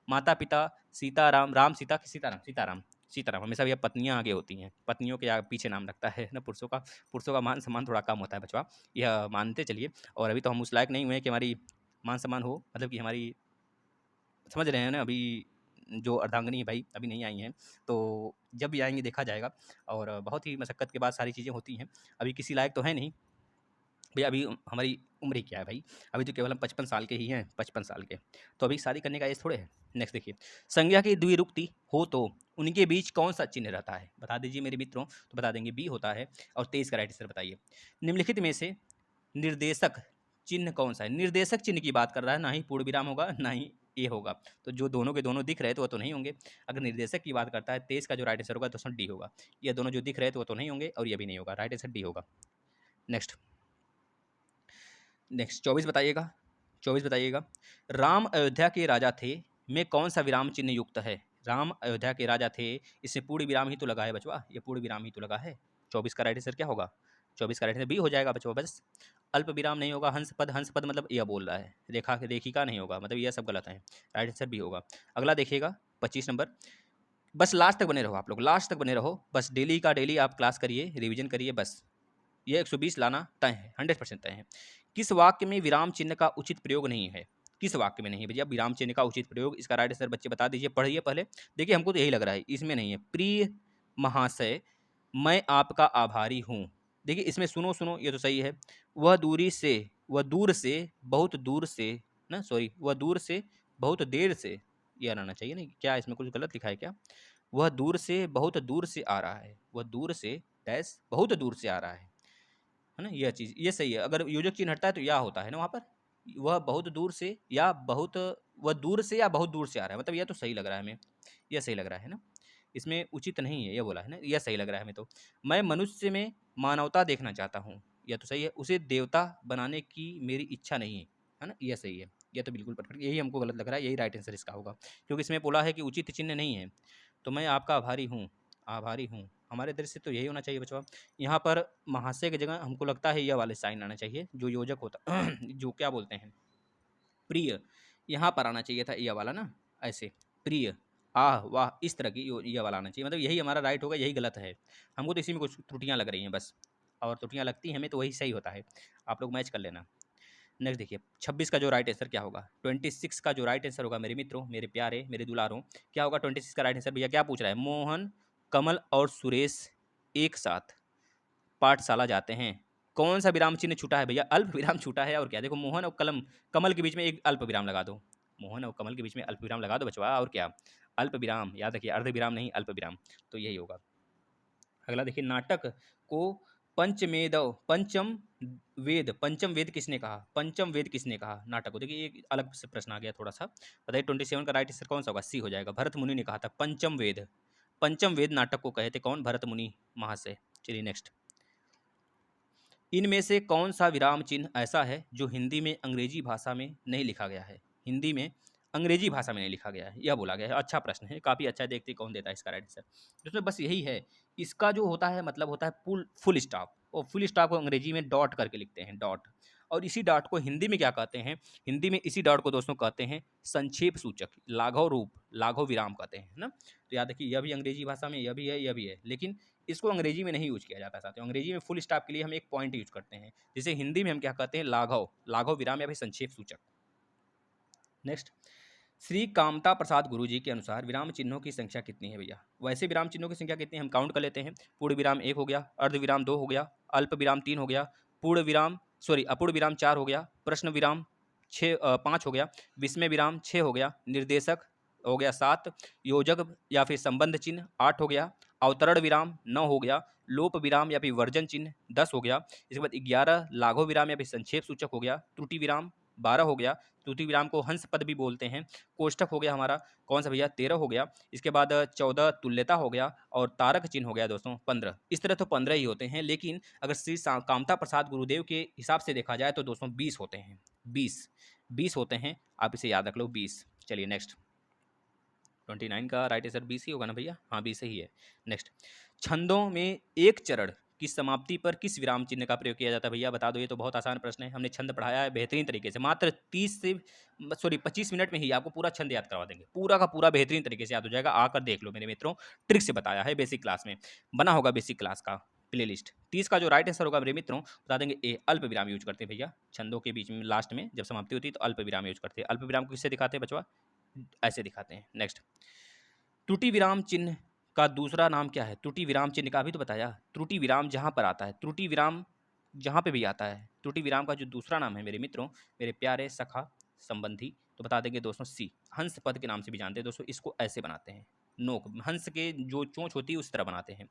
माता पिता, सीताराम, राम सीता, सीताराम, सीताराम, सीताराम, हमेशा भैया पत्नियां आगे होती हैं, पत्नियों के पीछे नाम लगता है ना, पुरुषों का मान सम्मान थोड़ा कम होता है बचवा, यह मानते चलिए। और अभी तो हम उस लायक नहीं हुए कि हमारी मान सम्मान हो, मतलब कि हमारी, समझ रहे हैं ना, अभी जो अर्धांगिनी भाई अभी नहीं आई हैं, तो जब भी आएंगी देखा जाएगा। और बहुत ही मशक्क़त के बाद सारी चीज़ें होती हैं, अभी किसी लायक तो है नहीं भैया, अभी हमारी उम्र ही क्या है भाई, अभी तो केवल हम 55 साल के ही हैं, 55 साल के, तो अभी शादी करने का एज थोड़े है। नेक्स्ट देखिए, संज्ञा की द्विरुक्ति हो तो उनके बीच कौन सा चिन्ह रहता है? बता दीजिए मेरे मित्रों। तो बता देंगे बी होता है। और 23 का राइट आंसर बताइए, निम्नलिखित में से निर्देशक चिन्ह कौन सा है? निर्देशक चिन्ह की बात कर रहा है, ना ही पूर्ण विराम होगा, ना ही ए होगा, तो जो दोनों के दोनों दिख रहे थे वो तो नहीं होंगे। अगर निर्देशक की बात करता है, 23 का जो राइट आंसर होगा दोस्तों डी होगा, ये दोनों जो दिख रहे थे वो तो नहीं होंगे, और ये भी नहीं होगा, राइट आंसर डी होगा। नेक्स्ट, 24 बताइएगा, 24 बताइएगा, राम अयोध्या के राजा थे में कौन सा विराम चिन्ह युक्त है? राम अयोध्या के राजा थे, इसमें पूर्ण विराम ही तो लगा है बचवा, ये पूर्ण विराम ही तो लगा है। 24 का राइट आंसर क्या होगा? 24 का राइट आंसर बी हो जाएगा बचवा, बस अल्प विराम नहीं होगा। हंस पद मतलब यह बोल रहा है, रेखिका नहीं होगा, मतलब यह सब गलत है, राइट आंसर बी होगा। अगला देखिएगा 25 नंबर, बस लास्ट तक बने रहो आप लोग, लास्ट तक बने रहो, बस डेली का डेली आप क्लास करिए, रिविजन करिए, बस ये 120 लाना तय है, 100% तय है। किस वाक्य में विराम चिन्ह का उचित प्रयोग नहीं है? किस वाक्य में नहीं है भैया विराम चिन्ह का उचित प्रयोग? इसका राइट आंसर बच्चे बता दीजिए, पढ़िए पहले। देखिए हमको तो यही लग रहा है, इसमें नहीं है। प्रिय महाशय, मैं आपका आभारी हूँ। देखिए इसमें सुनो सुनो, ये तो सही है। वह दूर से बहुत दूर से, ना सॉरी, वह दूर से बहुत देर से, ये आना चाहिए ना, क्या इसमें कुछ गलत लिखा है क्या? वह दूर से बहुत दूर से आ रहा है, वह दूर से डैश बहुत दूर से आ रहा है ना, यह चीज़ ये सही है। अगर योजक चिन्ह हटता है तो या होता है ना वहाँ पर, वह बहुत दूर से या बहुत, वह दूर से या बहुत दूर से आ रहा है, मतलब यह तो सही लग रहा है हमें, यह सही लग रहा है ना, इसमें उचित नहीं है, यह बोला है ना, यह सही लग रहा है हमें। तो मैं मनुष्य में मानवता देखना चाहता हूँ, यह तो सही है। उसे देवता बनाने की मेरी इच्छा नहीं है ना, यह सही है, यह तो बिल्कुल परफेक्ट, यही हमको गलत लग रहा है, यही राइट आंसर इसका होगा, क्योंकि इसमें बोला है कि उचित चिन्ह नहीं है। तो मैं आपका आभारी हूँ, आभारी हूँ, हमारे दृष्टि से तो यही होना चाहिए बच्चों। यहाँ पर महाशय की जगह हमको लगता है यह वाले साइन आना चाहिए, जो योजक होता जो क्या बोलते हैं, प्रिय, यहाँ पर आना चाहिए था यह वाला ना, ऐसे प्रिय, आह वाह, इस तरह की यह वाला आना चाहिए, मतलब यही हमारा राइट होगा, यही गलत है। हमको तो इसी में कुछ त्रुटियाँ लग रही हैं बस, और त्रुटियाँ लगती हैं हमें तो वही सही होता है, आप लोग मैच कर लेना। नेक्स्ट देखिए 26 का जो राइट आंसर क्या होगा? 26 का जो राइट आंसर होगा मेरे मित्रों, मेरे प्यारे, मेरे दुलारों, क्या होगा 26 का राइट आंसर? भैया क्या पूछ रहा है? मोहन, कमल और सुरेश एक साथ पाठशाला जाते हैं, कौन सा विराम चिन्ह छूटा है भैया? अल्प विराम छूटा है, और क्या? देखो मोहन और कमल के बीच में एक अल्प विराम लगा दो, मोहन और कमल के बीच में अल्प विराम लगा दो बचवा, और क्या, अल्प विराम, याद रखिए, अर्ध विराम नहीं, अल्प विराम, तो यही होगा। अगला देखिए, नाटक को पंचम वेद किसने कहा, पंचम वेद किसने कहा नाटक को, देखिए एक अलग से प्रश्न आ गया थोड़ा सा, बताइए 27 का राइट आंसर कौन सा होगा, सी हो जाएगा। भरत मुनि ने कहा था पंचम वेद, पंचम वेद नाटक को कहे थे कौन, भरत मुनि महाशय। चलिए नेक्स्ट, इनमें से कौन सा विराम चिन्ह ऐसा है जो हिंदी में अंग्रेजी भाषा में नहीं लिखा गया है, हिंदी में अंग्रेजी भाषा में नहीं लिखा गया है, यह बोला गया है। अच्छा प्रश्न है, काफ़ी अच्छा है, देखते कौन देता है इसका राइट आंसर। इसमें बस यही है, इसका जो होता है मतलब होता है फुल स्टॉप, और फुल स्टॉप को अंग्रेजी में डॉट करके लिखते हैं, डॉट, और इसी डॉट को हिंदी में क्या कहते हैं, हिंदी में इसी डॉट को दोस्तों कहते हैं संक्षेप सूचक, लाघव रूप, लाघव विराम कहते हैं ना। तो याद रखिए, यह भी अंग्रेजी भाषा में, यह भी है, यह भी है, लेकिन इसको अंग्रेजी में नहीं यूज किया जाता साथियों। अंग्रेजी में फुल स्टॉप के लिए हम एक पॉइंट यूज करते हैं, जिसे हिंदी में हम क्या कहते हैं, लाघव, लाघव विराम या फिर संक्षेप सूचक। नेक्स्ट, श्री कामता प्रसाद गुरु जी के अनुसार विराम चिन्हों की संख्या कितनी है भैया, वैसे विराम चिन्हों की संख्या कितनी है हम काउंट कर लेते हैं। पूर्ण विराम 1 हो गया, अर्ध विराम 2 हो गया, अल्प विराम 3 हो गया, अपूर्ण विराम 4 हो गया, प्रश्न विराम 5 हो गया, विस्मय विराम 6 हो गया, निर्देशक हो गया 7, योजक या फिर संबंध चिन्ह 8 हो गया, अवतरण विराम 9 हो गया, लोप विराम या फिर वर्जन चिन्ह 10 हो गया, इसके बाद 11 लाघव विराम या फिर संक्षेप सूचक हो गया, त्रुटि विराम 12 हो गया, त्रुटि विराम को हंस पद भी बोलते हैं, कोष्टक हो गया हमारा कौन सा भैया 13 हो गया, इसके बाद 14 तुल्यता हो गया, और तारक चिन्ह हो गया दोस्तों 15। इस तरह तो 15 ही होते हैं, लेकिन अगर श्री कामता प्रसाद गुरुदेव के हिसाब से देखा जाए तो दोस्तों 20 होते हैं, 20 होते हैं, आप इसे याद रख लो 20। चलिए नेक्स्ट, 29 का राइट आंसर 20 ही होगा ना भैया, हाँ 20 ही है। नेक्स्ट, छंदों में एक चरण की समाप्ति पर किस विराम चिन्ह का प्रयोग किया जाता है भैया, बता दो। ये तो बहुत आसान प्रश्न है, हमने छंद पढ़ाया है बेहतरीन तरीके से, मात्र 25 मिनट में ही आपको पूरा छंद याद करवा देंगे, पूरा का पूरा बेहतरीन तरीके से याद हो जाएगा। आकर देख लो मेरे मित्रों, ट्रिक से बताया है, बेसिक क्लास में बना होगा, बेसिक क्लास का प्लेलिस्ट। 30 का जो राइट आंसर होगा मेरे मित्रों बता देंगे ए, अल्प विराम यूज करते हैं भैया, छंदों के बीच में लास्ट में जब समाप्ति होती है तो अल्प विराम यूज करते हैं। अल्प विराम को किससे दिखाते हैं बचवा, ऐसे दिखाते हैं। नेक्स्ट, त्रुटि विराम चिन्ह का दूसरा नाम क्या है, त्रुटि विराम चिन्ह का भी तो बताया, त्रुटि विराम जहाँ पर आता है, त्रुटि विराम जहाँ पे भी आता है, त्रुटि विराम का जो दूसरा नाम है मेरे मित्रों, मेरे प्यारे सखा संबंधी, तो बता देंगे दोस्तों सी, हंस पद के नाम से भी जानते हैं दोस्तों, इसको ऐसे बनाते हैं, नोक, हंस के जो चोंच होती है उस तरह बनाते हैं।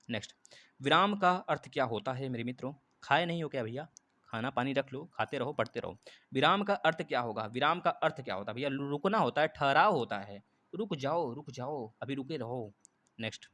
नेक्स्ट, विराम का अर्थ क्या होता है मेरे मित्रों, खाए नहीं हो क्या भैया, खाना पानी रख लो, खाते रहो पढ़ते रहो। विराम का अर्थ क्या होगा, विराम का अर्थ क्या होता है भैया, रुकना होता है, ठहराव होता है, रुक जाओ अभी रुके रहो। नेक्स्ट,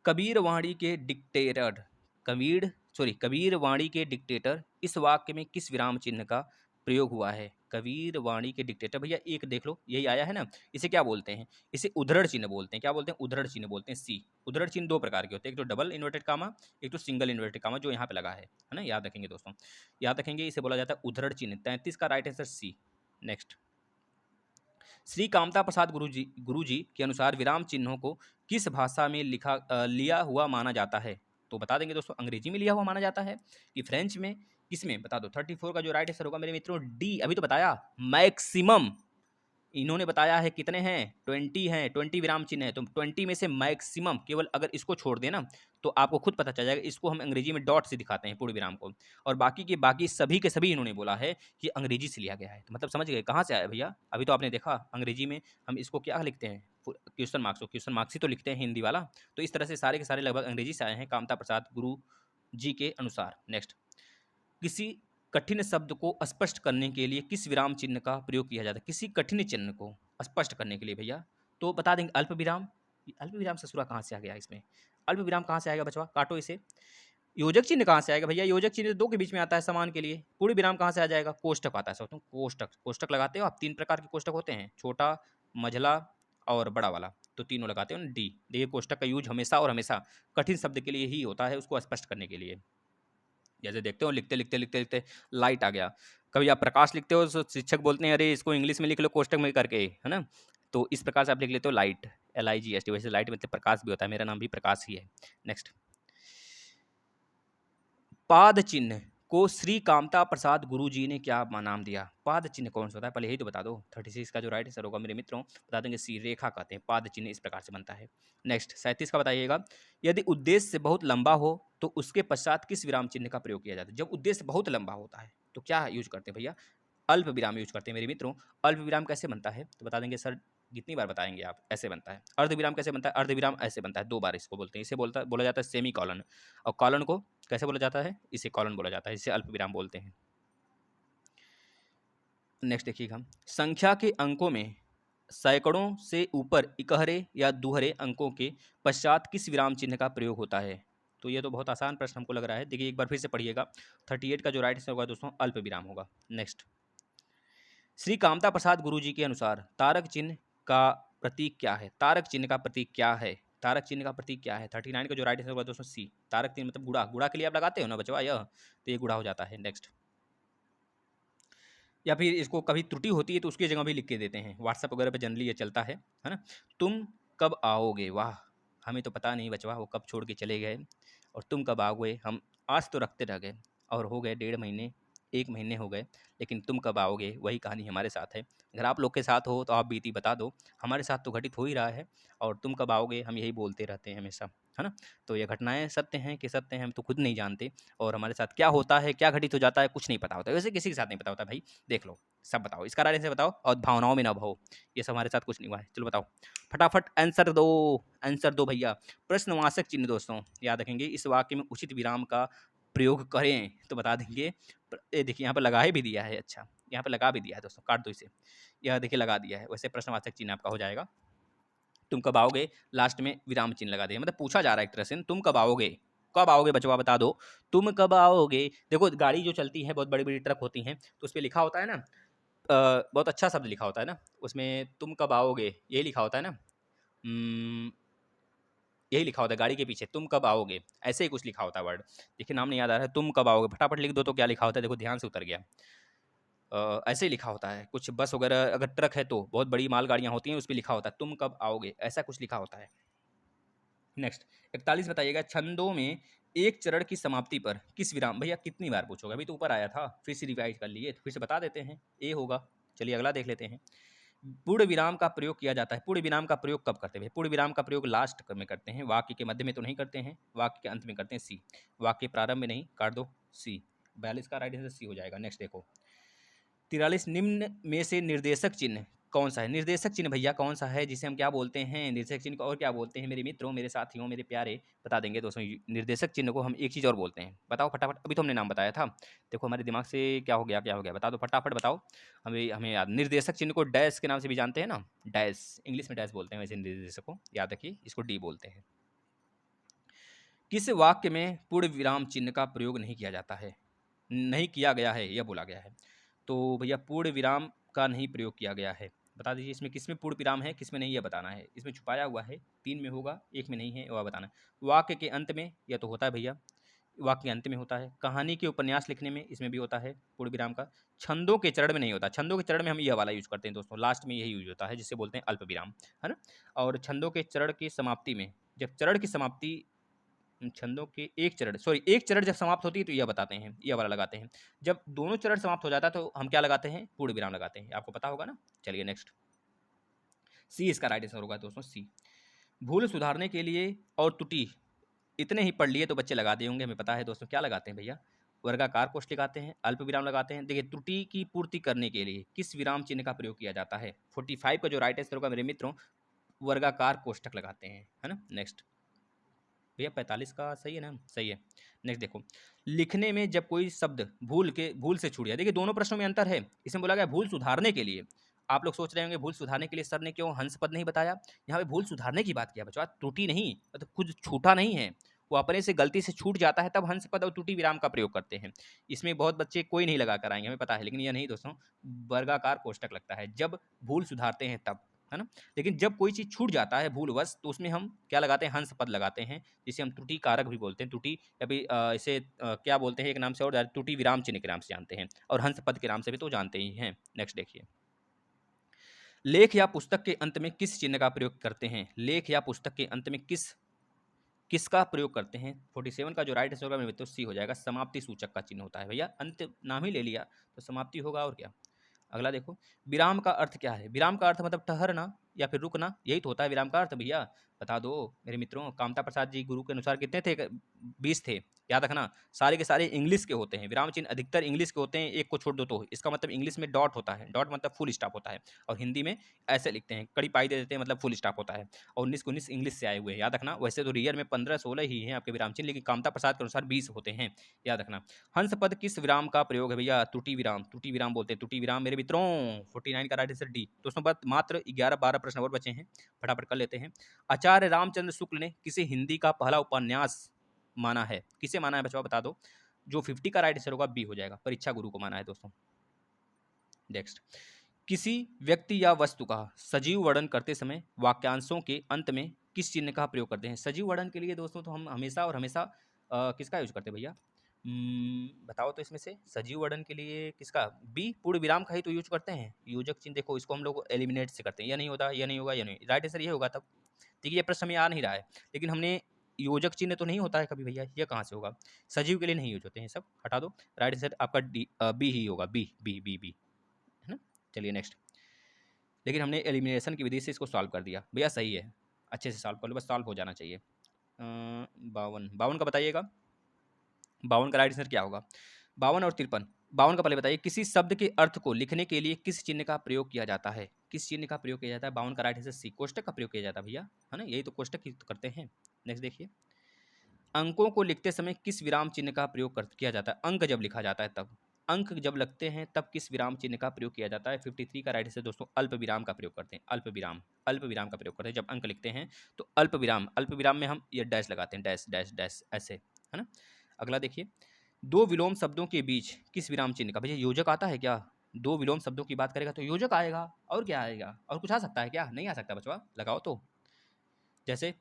कबीर वाणी के डिक्टेटर, कबीर वाणी के डिक्टेटर इस वाक्य में किस विराम चिन्ह का प्रयोग हुआ है, कबीर वाणी के डिक्टेटर भैया एक देख लो, यही आया है ना, इसे क्या बोलते हैं, इसे उद्धरण चिन्ह बोलते हैं, क्या बोलते हैं, उद्धरण चिन्ह बोलते हैं, सी। उद्धरण चिन्ह दो प्रकार के होते हैं, एक तो डबल इन्वर्टेड कामा, एक तो सिंगल इन्वर्टेड कामा, जो यहाँ पे लगा है ना, याद रखेंगे दोस्तों, याद रखेंगे, इसे बोला जाता है उद्धरण चिन्ह। 33 का right answer C. Next, Shri Kamta Prasad Guruji के अनुसार विराम चिन्हों को किस भाषा में लिया हुआ माना जाता है, तो बता देंगे दोस्तों अंग्रेजी में लिया हुआ माना जाता है, कि फ्रेंच में, किसमें बता दो। 34 का जो राइट आंसर होगा मेरे मित्रों डी, अभी तो बताया मैक्सिमम, इन्होंने बताया है कितने हैं 20 हैं, 20 विराम चिन्ह है, तो 20 में से मैक्सिमम केवल अगर इसको छोड़ देना तो आपको खुद पता चल जाएगा, इसको हम अंग्रेजी में डॉट से दिखाते हैं पूर्ण विराम को, और बाकी के बाकी सभी के सभी इन्होंने बोला है कि अंग्रेजी से लिया गया है, तो मतलब समझ गए कहाँ से आया भैया, अभी तो आपने देखा अंग्रेजी में हम इसको क्या लिखते हैं, क्वेश्चन मार्क्स ही तो लिखते हैं हिंदी वाला, तो इस तरह से सारे के सारे लगभग अंग्रेजी से आए हैं कामता प्रसाद गुरु जी के अनुसार। नेक्स्ट, किसी कठिन शब्द को स्पष्ट करने के लिए किस विराम चिन्ह का प्रयोग किया जाता है, किसी कठिन चिन्ह को स्पष्ट करने के लिए भैया, तो बता देंगे अल्प विराम। अल्प विराम ससुरा कहाँ से आ गया इसमें, अल्प विराम कहाँ से आएगा बचवा, काटो इसे। योजक चिन्ह कहाँ से आएगा भैया, योजक चिन्ह दो के बीच में आता है समान के लिए। पूर्ण विराम कहाँ से आ जाएगा, कोष्टक आता है, सब तुम कोष्टक लगाते हो आप, 3 प्रकार के कोष्टक होते हैं, छोटा, मझला और बड़ा वाला, तो तीनों लगाते हो ना डी। देखिए कोष्टक का यूज हमेशा और हमेशा कठिन शब्द के लिए ही होता है, उसको स्पष्ट करने के लिए। जैसे देखते हो लिखते लाइट आ गया, कभी आप प्रकाश लिखते हो तो शिक्षक बोलते हैं अरे इसको इंग्लिश में लिख लो कोष्टक में करके, है ना, तो इस प्रकार से आप लिख लेते हो लाइट, LIGHT, वैसे लाइट मतलब प्रकाश भी होता है, मेरा नाम भी प्रकाश ही है। नेक्स्ट, पाद चिन्ह को श्री कामता प्रसाद गुरु जी ने क्या नाम दिया, पाद चिन्ह कौन सा होता है पहले यही तो बता दो। 36 का जो राइट आंसर होगा मेरे मित्रों बता देंगे सी, रेखा कहते हैं, पाद चिन्ह इस प्रकार से बनता है। नेक्स्ट, 37 का बताइएगा, यदि उद्देश्य बहुत लंबा हो तो उसके पश्चात किस विराम चिन्ह का प्रयोग किया जाता है, जब उद्देश्य बहुत लंबा होता है तो क्या यूज करते हैं भैया, अल्प विराम यूज करते हैं मेरे मित्रों। अल्प विराम कैसे बनता है तो बता देंगे सर, कितनी बार बताएंगे आप, ऐसे बनता है। अर्ध विराम कैसे बनता है, अर्ध विराम ऐसे बनता है, 2 बार इसको बोलते हैं। इसे बोला जाता है सेमी कॉलन, और कॉलन को कैसे बोला जाता है, इसे कॉलन बोला जाता है, इसे अल्प विराम बोलते हैं। नेक्स्ट देखिएगा, संख्या के अंकों में सैकड़ों से ऊपर इकहरे या दुहरे अंकों के पश्चात किस विराम चिन्ह का प्रयोग होता है। तो ये तो बहुत आसान प्रश्न हमको लग रहा है। देखिए एक बार फिर से पढ़िएगा, 38 का जो राइट आंसर होगा दोस्तों अल्प विराम होगा। नेक्स्ट, श्री कामता प्रसाद गुरु जी के अनुसार तारक चिन्ह का प्रतीक क्या है। तारक चिन्ह का प्रतीक क्या है, तारक चिन्ह का प्रतीक क्या है। 39 का जो राइट आंसर होगा दोस्तों सी, तारक चिन्ह मतलब गुड़ा, गुड़ा के लिए आप लगाते हो ना बचवा यह, तो ये गुड़ा हो जाता है। नेक्स्ट, या फिर इसको कभी त्रुटि होती है तो उसकी जगह भी लिख के देते हैं, व्हाट्सएप वगैरह पे जनरली ये चलता है ना। तुम कब आओगे, वाह हमें तो पता नहीं बचवा वो कब छोड़ के चले गए, और तुम कब आओगे, हम आज तो रखते रह गए और हो गए 1.5 महीने 1 महीने हो गए, लेकिन तुम कब आओगे वही कहानी हमारे साथ है। अगर आप लोग के साथ हो तो आप बीती बता दो, हमारे साथ तो घटित हो ही रहा है, और तुम कब आओगे हम यही बोलते रहते हैं हमेशा, है ना। तो ये घटनाएं सत्य हैं कि सत्य हैं हम तो खुद नहीं जानते, और हमारे साथ क्या होता है क्या घटित हो जाता है कुछ नहीं पता होता, वैसे किसी के साथ नहीं पता होता भाई, देख लो सब बताओ, इसका राय से बताओ, और भावनाओं में ना भाओ, ये सब हमारे साथ कुछ नहीं हुआ है। चलो बताओ फटाफट आंसर दो, आंसर दो भैया। प्रश्नवाचक चिन्ह दोस्तों याद रखेंगे, इस वाक्य में उचित विराम का प्रयोग करें तो बता देंगे। ये देखिए यहाँ पर लगा भी दिया है, अच्छा यहाँ पर लगा भी दिया है दोस्तों, काट दो इसे, यह देखिए लगा दिया है, वैसे प्रश्नवाचक चिन्ह आपका हो जाएगा। तुम कब आओगे, लास्ट में विराम चिन्ह लगा दिया, मतलब पूछा जा रहा है एक तरह से, तुम कब आओगे, कब आओगे बचवा बता दो, तुम कब आओगे। देखो गाड़ी जो चलती है बहुत बड़ी बड़ी ट्रक होती हैं, तो उस पर लिखा होता है ना, बहुत अच्छा शब्द लिखा होता है ना उसमें, तुम कब आओगे यही लिखा होता है ना, यही लिखा होता है गाड़ी के पीछे, तुम कब आओगे, ऐसे ही कुछ लिखा होता है वर्ड। देखिए नाम नहीं याद आ रहा है, तुम कब आओगे, फटाफट लिख दो तो क्या लिखा होता है, देखो ध्यान से उतर गया। ऐसे ही लिखा होता है कुछ, बस वगैरह अगर ट्रक है तो बहुत बड़ी मालगाड़ियाँ होती हैं उस पर लिखा होता है तुम कब आओगे, ऐसा कुछ लिखा होता है। नेक्स्ट 41 बताइएगा, छंदों में एक चरण की समाप्ति पर किस विराम, भैया कितनी बार पूछोगे, अभी तो ऊपर आया था, फिर से रिवाइज कर लिए तो फिर से बता देते हैं, ए होगा। चलिए अगला देख लेते हैं, पूर्ण विराम का प्रयोग किया जाता है। पूर्ण विराम का प्रयोग कब करते हैं, पूर्ण विराम का प्रयोग लास्ट में करते हैं, वाक्य के मध्य में तो नहीं करते हैं, वाक्य के अंत में करते हैं, सी। वाक्य प्रारंभ में नहीं, काट दो सी, 42 का राइट आंसर सी हो जाएगा। नेक्स्ट देखो 43, निम्न में से निर्देशक चिन्ह कौन सा है। निर्देशक चिन्ह भैया कौन सा है, जिसे हम क्या बोलते हैं, निर्देशक चिन्ह को और क्या बोलते हैं मेरे मित्रों, मेरे साथियों, मेरे प्यारे, बता देंगे दोस्तों। निर्देशक चिन्ह को हम एक चीज़ और बोलते हैं, बताओ फटाफट, अभी तो हमने नाम बताया था, देखो हमारे दिमाग से क्या हो गया, क्या हो गया, बता दो फटाफट बताओ। हमें हमें याद, निर्देशक चिन्ह को डैश के नाम से भी जानते हैं ना, डैश, इंग्लिश में डैश बोलते हैं, वैसे निर्देशक को याद रखिए, इसको डी बोलते हैं। किस वाक्य में पूर्ण विराम चिन्ह का प्रयोग नहीं किया जाता है, नहीं किया गया है यह बोला गया है। तो भैया पूर्ण विराम का नहीं प्रयोग किया गया है, बता दीजिए इसमें किस में पूर्ण विराम है किस में नहीं, यह बताना है। इसमें छुपाया हुआ है, 3 में होगा, 1 में नहीं है, वह बताना है। वाक्य के अंत में यह तो होता है भैया, वाक्य के अंत में होता है। कहानी के उपन्यास लिखने में इसमें भी होता है पूर्ण विराम का। छंदों के चरण में नहीं होता, छंदों के चरण में हम यह वाला यूज करते हैं दोस्तों, लास्ट में यही यूज होता है जिसे बोलते हैं अल्प विराम, है ना। और छंदों के चरण की समाप्ति में, जब चरण की समाप्ति, छंदों के एक चरण जब समाप्त होती है तो यह बताते हैं, यह वाला लगाते हैं। जब दोनों चरण समाप्त हो जाता है तो हम क्या लगाते हैं, पूर्ण विराम लगाते हैं, आपको पता होगा ना। चलिए नेक्स्ट, सी इसका राइट आंसर होगा दोस्तों, सी। भूल सुधारने के लिए और त्रुटि, इतने ही पढ़ लिए तो बच्चे लगा दिए होंगे, हमें पता है दोस्तों क्या लगाते हैं भैया, वर्गाकार कोष्ठ लगाते हैं, अल्प विराम लगाते हैं। देखिए त्रुटि की पूर्ति करने के लिए किस विराम चिन्ह का प्रयोग किया जाता है, 45 का जो राइट आंसर होगा मेरे मित्रों, वर्गाकार कोष्ठक लगाते हैं, है ना। नेक्स्ट भैया 45 का सही है ना, सही है। नेक्स्ट देखो, लिखने में जब कोई शब्द भूल से छूट जाए, देखिए दोनों प्रश्नों में अंतर है, इसमें बोला गया भूल सुधारने के लिए। आप लोग सोच रहे होंगे भूल सुधारने के लिए सर ने क्यों हंस पद नहीं बताया, यहाँ पे भूल सुधारने की बात किया बच्चों, त्रुटि नहीं, मतलब कुछ छूटा नहीं है, वो अपने से गलती से छूट जाता है तब हंस पद और त्रुटि विराम का प्रयोग करते हैं। इसमें बहुत बच्चे कोई नहीं लगा कर आएंगे, हमें पता है, लेकिन यह नहीं दोस्तों, वर्गाकार कोष्ठक लगता है जब भूल सुधारते हैं तब, है ना। लेकिन जब कोई चीज़ छूट जाता है भूलवश तो उसमें हम क्या लगाते हैं, हंस पद लगाते हैं, जिसे हम त्रुटि कारक भी बोलते हैं, त्रुटि या फिर इसे क्या बोलते हैं एक नाम से और, त्रुटि विराम चिन्ह के नाम से जानते हैं, और हंस पद के नाम से भी तो जानते ही हैं। नेक्स्ट देखिए, लेख या पुस्तक के अंत में किस चिन्ह का प्रयोग करते हैं, लेख या पुस्तक के अंत में किसका प्रयोग करते हैं। 47 का जो राइट आंसर होगा मेरे मित्रों सी हो जाएगा, समाप्ति सूचक का चिन्ह होता है भैया, अंत नाम ही ले लिया तो समाप्ति होगा और क्या। अगला देखो, विराम का अर्थ क्या है, विराम का अर्थ मतलब ठहरना या फिर रुकना, यही तो होता है विराम का अर्थ भैया, बता दो मेरे मित्रों। कामता प्रसाद जी गुरु के अनुसार कितने थे, 20 थे, याद रखना, सारे के सारे इंग्लिश के होते हैं, विराम चिन्ह अधिकतर इंग्लिश के होते हैं, एक को छोड़ दो तो इसका मतलब इंग्लिश में डॉट होता है, डॉट मतलब फुल स्टॉप होता है, और हिंदी में ऐसे लिखते हैं, कड़ी पाई दे देते हैं, मतलब फुल स्टॉप होता है, और 19 इंग्लिश से आए हुए हैं, याद रखना। वैसे तो रियल में 15-16 ही हैं आपके विराम चिन्ह, लेकिन कामता प्रसाद के अनुसार 20 होते हैं, याद रखना। हंस पद किस विराम का प्रयोग है भैया? त्रुटि विराम, त्रुटि विराम बोलते हैं, त्रुटि विराम मेरे मित्रों। 49 का राइट आंसर डी। दोस्तों बस मात्र 11-12 प्रश्न और बचे हैं, फटाफट कर लेते हैं। आचार्य रामचंद्र शुक्ल ने किसे हिंदी का पहला उपन्यास माना है? किसे माना है बच्चों, बता दो। जो 50 का राइट आंसर होगा बी हो जाएगा, परीक्षा गुरु को माना है दोस्तों। नेक्स्ट, किसी व्यक्ति या वस्तु का सजीव वर्णन करते समय वाक्यांशों के अंत में किस चिन्ह का प्रयोग करते हैं? सजीव वर्णन के लिए दोस्तों तो हम हमेशा और हमेशा किसका यूज करते हैं भैया? बताओ तो इसमें से सजीव वर्णन के लिए किसका? बी, पूर्ण विराम का ही तो यूज करते हैं। योजक चिन्ह देखो, इसको हम लोग एलिमिनेट से करते हैं, यह नहीं होता, यह नहीं होगा, यह नहीं, राइट आंसर ये होगा तब। ठीक है, ये प्रश्न में आ नहीं रहा है, लेकिन हमने योजक चिन्ह तो नहीं होता है कभी भैया, ये कहाँ से होगा? सजीव के लिए नहीं यूज होते हैं, सब हटा दो। राइट आंसर आपका डी, बी ही होगा, बी बी बी बी, है ना। चलिए नेक्स्ट, लेकिन हमने एलिमिनेशन की विधि से इसको सॉल्व कर दिया भैया, सही है, अच्छे से सॉल्व कर लो, बस सॉल्व हो जाना चाहिए। 52 का बताइएगा, 52 का राइट आंसर क्या होगा? 52 और 53। 52 का पहले बताइए, किसी शब्द के अर्थ को लिखने के लिए किस चिन्ह का प्रयोग किया जाता है? किस चिन्ह का प्रयोग किया जाता है? 52 का राइट आंसर सी, कोष्टक का प्रयोग किया जाता है भैया, है ना, यही तो कोष्टक ही तो करते हैं। नेक्स्ट देखिए, अंकों को लिखते समय किस विराम चिन्ह का प्रयोग किया जाता है? अंक जब लिखा जाता है तब, अंक जब लगते हैं तब किस विराम चिन्ह का प्रयोग किया जाता है? 53 का राइट आंसर दोस्तों अल्प विराम का प्रयोग करते हैं, अल्प विराम, अल्प विराम का प्रयोग करते हैं। जब अंक लिखते हैं तो अल्प विराम, अल्प विराम में हम ये डैश लगाते हैं, डैश डैश डैश ऐसे, है ना। अगला देखिए, दो विलोम शब्दों के बीच किस विराम चिन्ह का, भैया योजक आता है क्या? दो विलोम शब्दों की बात करेगा तो योजक आएगा, और क्या आएगा? और कुछ आ सकता है क्या? नहीं आ सकता बचवा, लगाओ तो। जैसे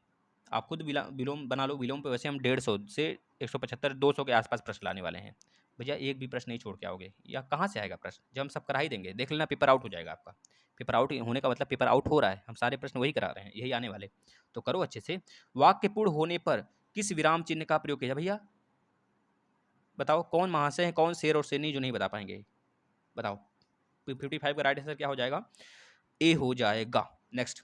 आप खुद विलोम बना लो, विलोम पे वैसे हम 150 से 175 200 के आसपास प्रश्न लाने वाले हैं भैया, एक भी प्रश्न नहीं छोड़ के आओगे, या कहाँ से आएगा प्रश्न? जब हम सब करा ही देंगे, देख लेना पेपर आउट हो जाएगा आपका। पेपर आउट होने का मतलब पेपर आउट हो रहा है, हम सारे प्रश्न वही करा रहे हैं, यही आने वाले, तो करो अच्छे से। वाक्य पूर्ण होने पर किस विराम चिन्ह का प्रयोग किया भैया? बताओ, कौन महाशय है, कौन शेर और शेरनी जो नहीं बता पाएंगे? बताओ, 55 का राइट आंसर क्या हो जाएगा? ए हो जाएगा। नेक्स्ट,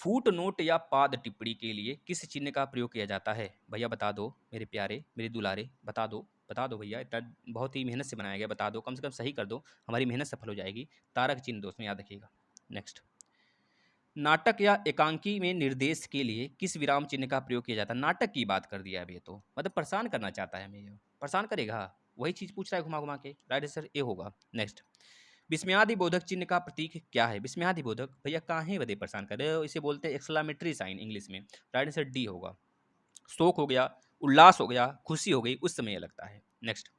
फूट नोट या पाद टिप्पणी के लिए किस चिन्ह का प्रयोग किया जाता है? भैया बता दो मेरे प्यारे, मेरे दुलारे, बता दो, बता दो भैया, इतना बहुत ही मेहनत से बनाया गया, बता दो, कम से कम सही कर दो, हमारी मेहनत सफल हो जाएगी। तारक चिन्ह दोस्तों याद रखिएगा। नेक्स्ट, नाटक या एकांकी में निर्देश के लिए किस विराम चिन्ह का प्रयोग किया जाता है? नाटक की बात कर दिया अभी, तो मतलब परेशान करना चाहता है हमें, ये परेशान करेगा, वही चीज पूछ रहा है घुमा घुमा के, राइट आंसर ए होगा। नेक्स्ट, विस्मयादि बोधक चिन्ह का प्रतीक क्या है? विस्मयादि बोधक भैया काहे बदे परेशान कर रहे हो, इसे बोलते हैं एक्सक्लेमेटरी साइन इंग्लिश में, राइट आंसर डी होगा। शोक हो गया, उल्लास हो गया, खुशी हो गई, उस समय ये लगता है। नेक्स्ट,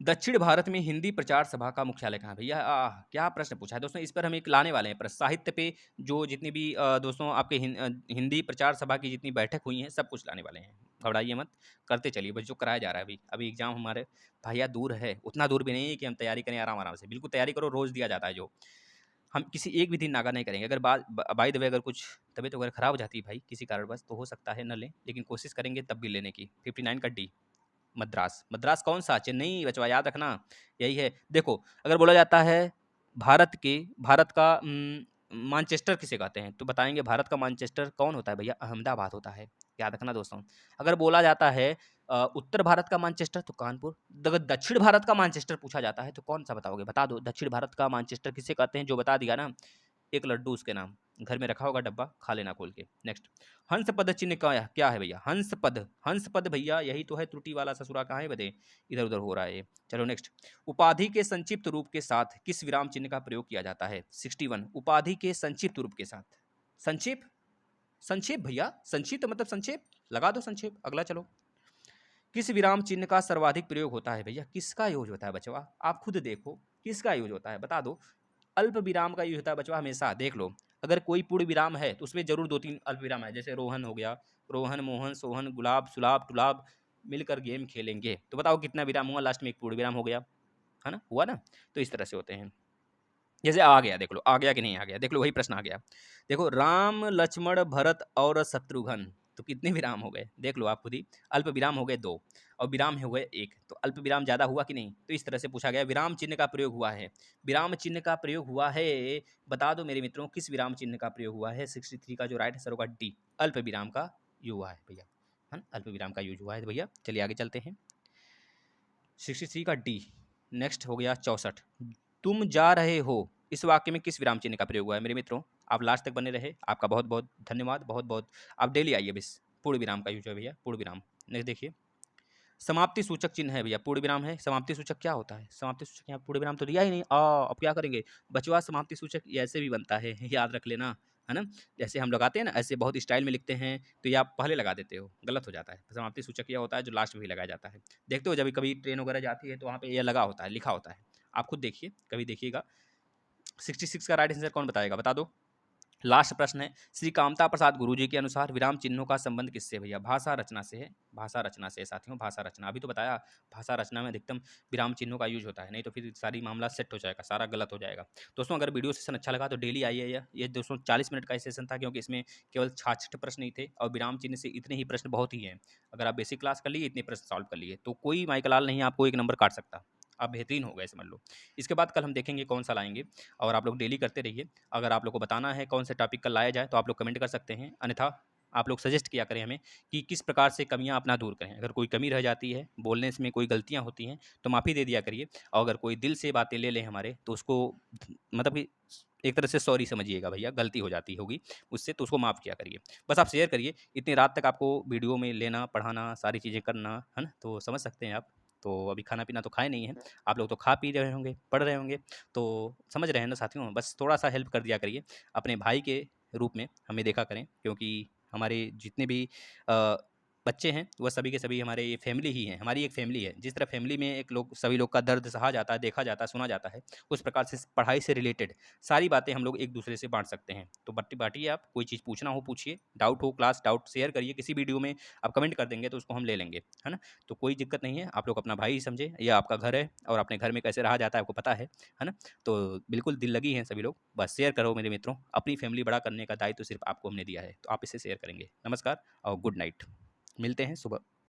दक्षिण भारत में हिंदी प्रचार सभा का मुख्यालय कहाँ है? भैया क्या प्रश्न पूछा है दोस्तों, इस पर हम एक लाने वाले हैं प्रश्न, साहित्य पे जो जितनी भी दोस्तों आपके हिंदी प्रचार सभा की जितनी बैठक हुई हैं सब कुछ लाने वाले हैं, घबराइए मत, करते चलिए बस, जो कराया जा रहा है अभी, अभी एग्जाम हमारे भैया दूर है, उतना दूर भी नहीं है कि हम तैयारी करें आराम आराम से, बिल्कुल तैयारी करो, रोज दिया जाता है जो, हम किसी एक भी दिन नागा नहीं करेंगे। अगर बाय द वे अगर कुछ तबीयत वगैरह खराब हो जाती है भाई किसी कारणवश, तो हो सकता है न लें, लेकिन कोशिश करेंगे तब भी लेने की। 59 का डी, मद्रास, मद्रास कौन सा? चेन्नई बचवा, याद रखना, यही है। देखो, अगर बोला जाता है भारत का मानचेस्टर किसे कहते हैं, तो बताएंगे भारत का मानचेस्टर कौन होता है भैया? अहमदाबाद होता है, याद रखना दोस्तों। अगर बोला जाता है उत्तर भारत का मानचेस्टर तो कानपुर, अगर दक्षिण भारत का मानचेस्टर पूछा जाता है तो कौन सा बताओगे? बता दो, दक्षिण भारत का मानचेस्टर किसे कहते हैं? जो बता दिया ना, एक लड्डू उसके नाम, घर में रखा होगा डब्बा, खा लेना खोल के। नेक्स्ट, हंस पद चिन्ह का क्या है भैया? हंस पद, हंस पद भैया यही तो है, त्रुटि वाला ससुरा कहाँ है बदे, इधर उधर हो रहा है ये। चलो नेक्स्ट, उपाधि के संक्षिप्त रूप के साथ किस विराम चिन्ह का प्रयोग किया जाता है? 61, उपाधि के संक्षिप्त रूप के साथ, संक्षेप, संक्षेप भैया, संक्षिप्त मतलब संक्षेप, लगा दो संक्षेप। अगला चलो, किस विराम चिन्ह का सर्वाधिक प्रयोग होता है भैया? किसका यूज होता है बचवा, आप खुद देखो, किसका यूज होता है बता दो। अल्प विराम का यूज होता है बचवा हमेशा, देख लो, अगर कोई पूर्ण विराम है तो उसमें जरूर 2-3 अल्प विराम है, जैसे रोहन हो गया, रोहन, मोहन, सोहन, गुलाब, सुलाब, तुलाब, मिलकर गेम खेलेंगे, तो बताओ कितना विराम हुआ? लास्ट में एक पूर्ण विराम हो गया, है ना, हुआ ना। तो इस तरह से होते हैं। जैसे आ गया, देख लो आ गया कि नहीं आ गया, देख लो वही प्रश्न आ गया। देखो, राम लक्ष्मण भरत और शत्रुघ्न, तो कितने विराम हो गए? देख लो आप खुद ही, अल्प विराम हो गए 2 और विराम हो गए 1, तो अल्प विराम ज़्यादा हुआ कि नहीं? तो इस तरह से पूछा गया, विराम चिन्ह का प्रयोग हुआ है, विराम चिन्ह का प्रयोग हुआ है, बता दो मेरे मित्रों किस विराम चिन्ह का प्रयोग हुआ है? 63 का जो राइट आंसर होगा डी, अल्प विराम का युवा है भैया। है ना, अल्प विराम का यूज हुआ है भैया। चलिए आगे चलते हैं। 63 का डी, नेक्स्ट हो गया 64। तुम जा रहे हो, इस वाक्य में किस विराम चिन्ह का प्रयोग हुआ है मेरे मित्रों? आप लास्ट तक बने रहे, आपका बहुत बहुत धन्यवाद, बहुत बहुत। आप डेली आइए, बस पूर्ण विराम का यूज है भैया, पूर्ण विराम। नेक्स्ट देखिए, समाप्ति सूचक चिन्ह है भैया, पूर्ण विराम है। समाप्ति सूचक क्या होता है? समाप्ति सूचक यहाँ पूर्ण विराम तो दिया ही नहीं, अब क्या करेंगे? बचवा समाप्ति सूचक ये ऐसे भी बनता है, याद रख लेना, है ना। जैसे हम लगाते हैं ना, ऐसे बहुत स्टाइल में लिखते हैं, तो ये आप पहले लगा देते हो, गलत हो जाता है। समाप्ति सूचक यह होता है जो लास्ट में भी लगाया जाता है। देखते हो जब कभी ट्रेन वगैरह जाती है तो वहाँ पे यह लगा होता है, लिखा होता है, आप खुद देखिए, कभी देखिएगा। 66 का राइट आंसर कौन बताएगा, बता दो। लास्ट प्रश्न है, श्री कामता प्रसाद गुरुजी के अनुसार विराम चिन्हों का संबंध किससे है भैया? भाषा रचना से है, भाषा रचना से है साथियों, भाषा रचना। अभी तो बताया, भाषा रचना में अधिकतम विराम चिन्हों का यूज होता है, नहीं तो फिर सारी मामला सेट हो जाएगा, सारा गलत हो जाएगा। दोस्तों अगर वीडियो सेशन अच्छा लगा तो डेली आइए। ये दोस्तों 40 मिनट का सेशन था, क्योंकि इसमें केवल 66 प्रश्न ही थे, और विराम चिन्ह से इतने ही प्रश्न बहुत ही हैं। अगर आप बेसिक क्लास कर लिए, इतने प्रश्न सॉल्व कर लिए, तो कोई माइकलाल नहीं आपको एक नंबर काट सकता, आप बेहतरीन हो गए समझ लो। इसके बाद कल हम देखेंगे कौन सा लाएंगे, और आप लोग डेली करते रहिए। अगर आप लोग को बताना है कौन से टॉपिक कल लाया जाए तो आप लोग कमेंट कर सकते हैं, अन्यथा आप लोग सजेस्ट किया करें हमें कि किस प्रकार से कमियां अपना दूर करें। अगर कोई कमी रह जाती है, बोलने में कोई गलतियां होती हैं, तो माफ़ी दे दिया करिए। और अगर कोई दिल से बातें ले लें हमारे, तो उसको मतलब कि एक तरह से सॉरी समझिएगा भैया, गलती हो जाती होगी उससे, तो उसको माफ़ किया करिए। बस आप शेयर करिए, इतनी रात तक आपको वीडियो में लेना, पढ़ाना, सारी चीज़ें करना, है ना, तो समझ सकते हैं आप। तो अभी खाना पीना तो खाए नहीं है आप लोग, तो खा पी रहे होंगे, पढ़ रहे होंगे, तो समझ रहे हैं ना साथियों। बस थोड़ा सा हेल्प कर दिया करिए, अपने भाई के रूप में हमें देखा करें, क्योंकि हमारे जितने भी अ, बच्चे हैं वह सभी के सभी हमारे ये फैमिली ही हैं, हमारी एक फैमिली है। जिस तरह फैमिली में एक लोग, सभी लोग का दर्द सहा जाता है, देखा जाता है, सुना जाता है, उस प्रकार से पढ़ाई से रिलेटेड सारी बातें हम लोग एक दूसरे से बांट सकते हैं। तो बट्टी बांटिए, आप कोई चीज़ पूछना हो पूछिए, डाउट हो क्लास डाउट शेयर करिए, किसी वीडियो में आप कमेंट कर देंगे तो उसको हम ले लेंगे, है ना। तो कोई दिक्कत नहीं है, आप लोग अपना भाई समझे, या आपका घर है, और अपने घर में कैसे रहा जाता है आपको पता है ना। तो बिल्कुल दिल लगी हैं सभी लोग, बस शेयर करो मेरे मित्रों, अपनी फैमिली बड़ा करने का दायित्व सिर्फ आपको हमने दिया है, तो आप इसे शेयर करेंगे। नमस्कार और गुड नाइट, मिलते हैं सुबह।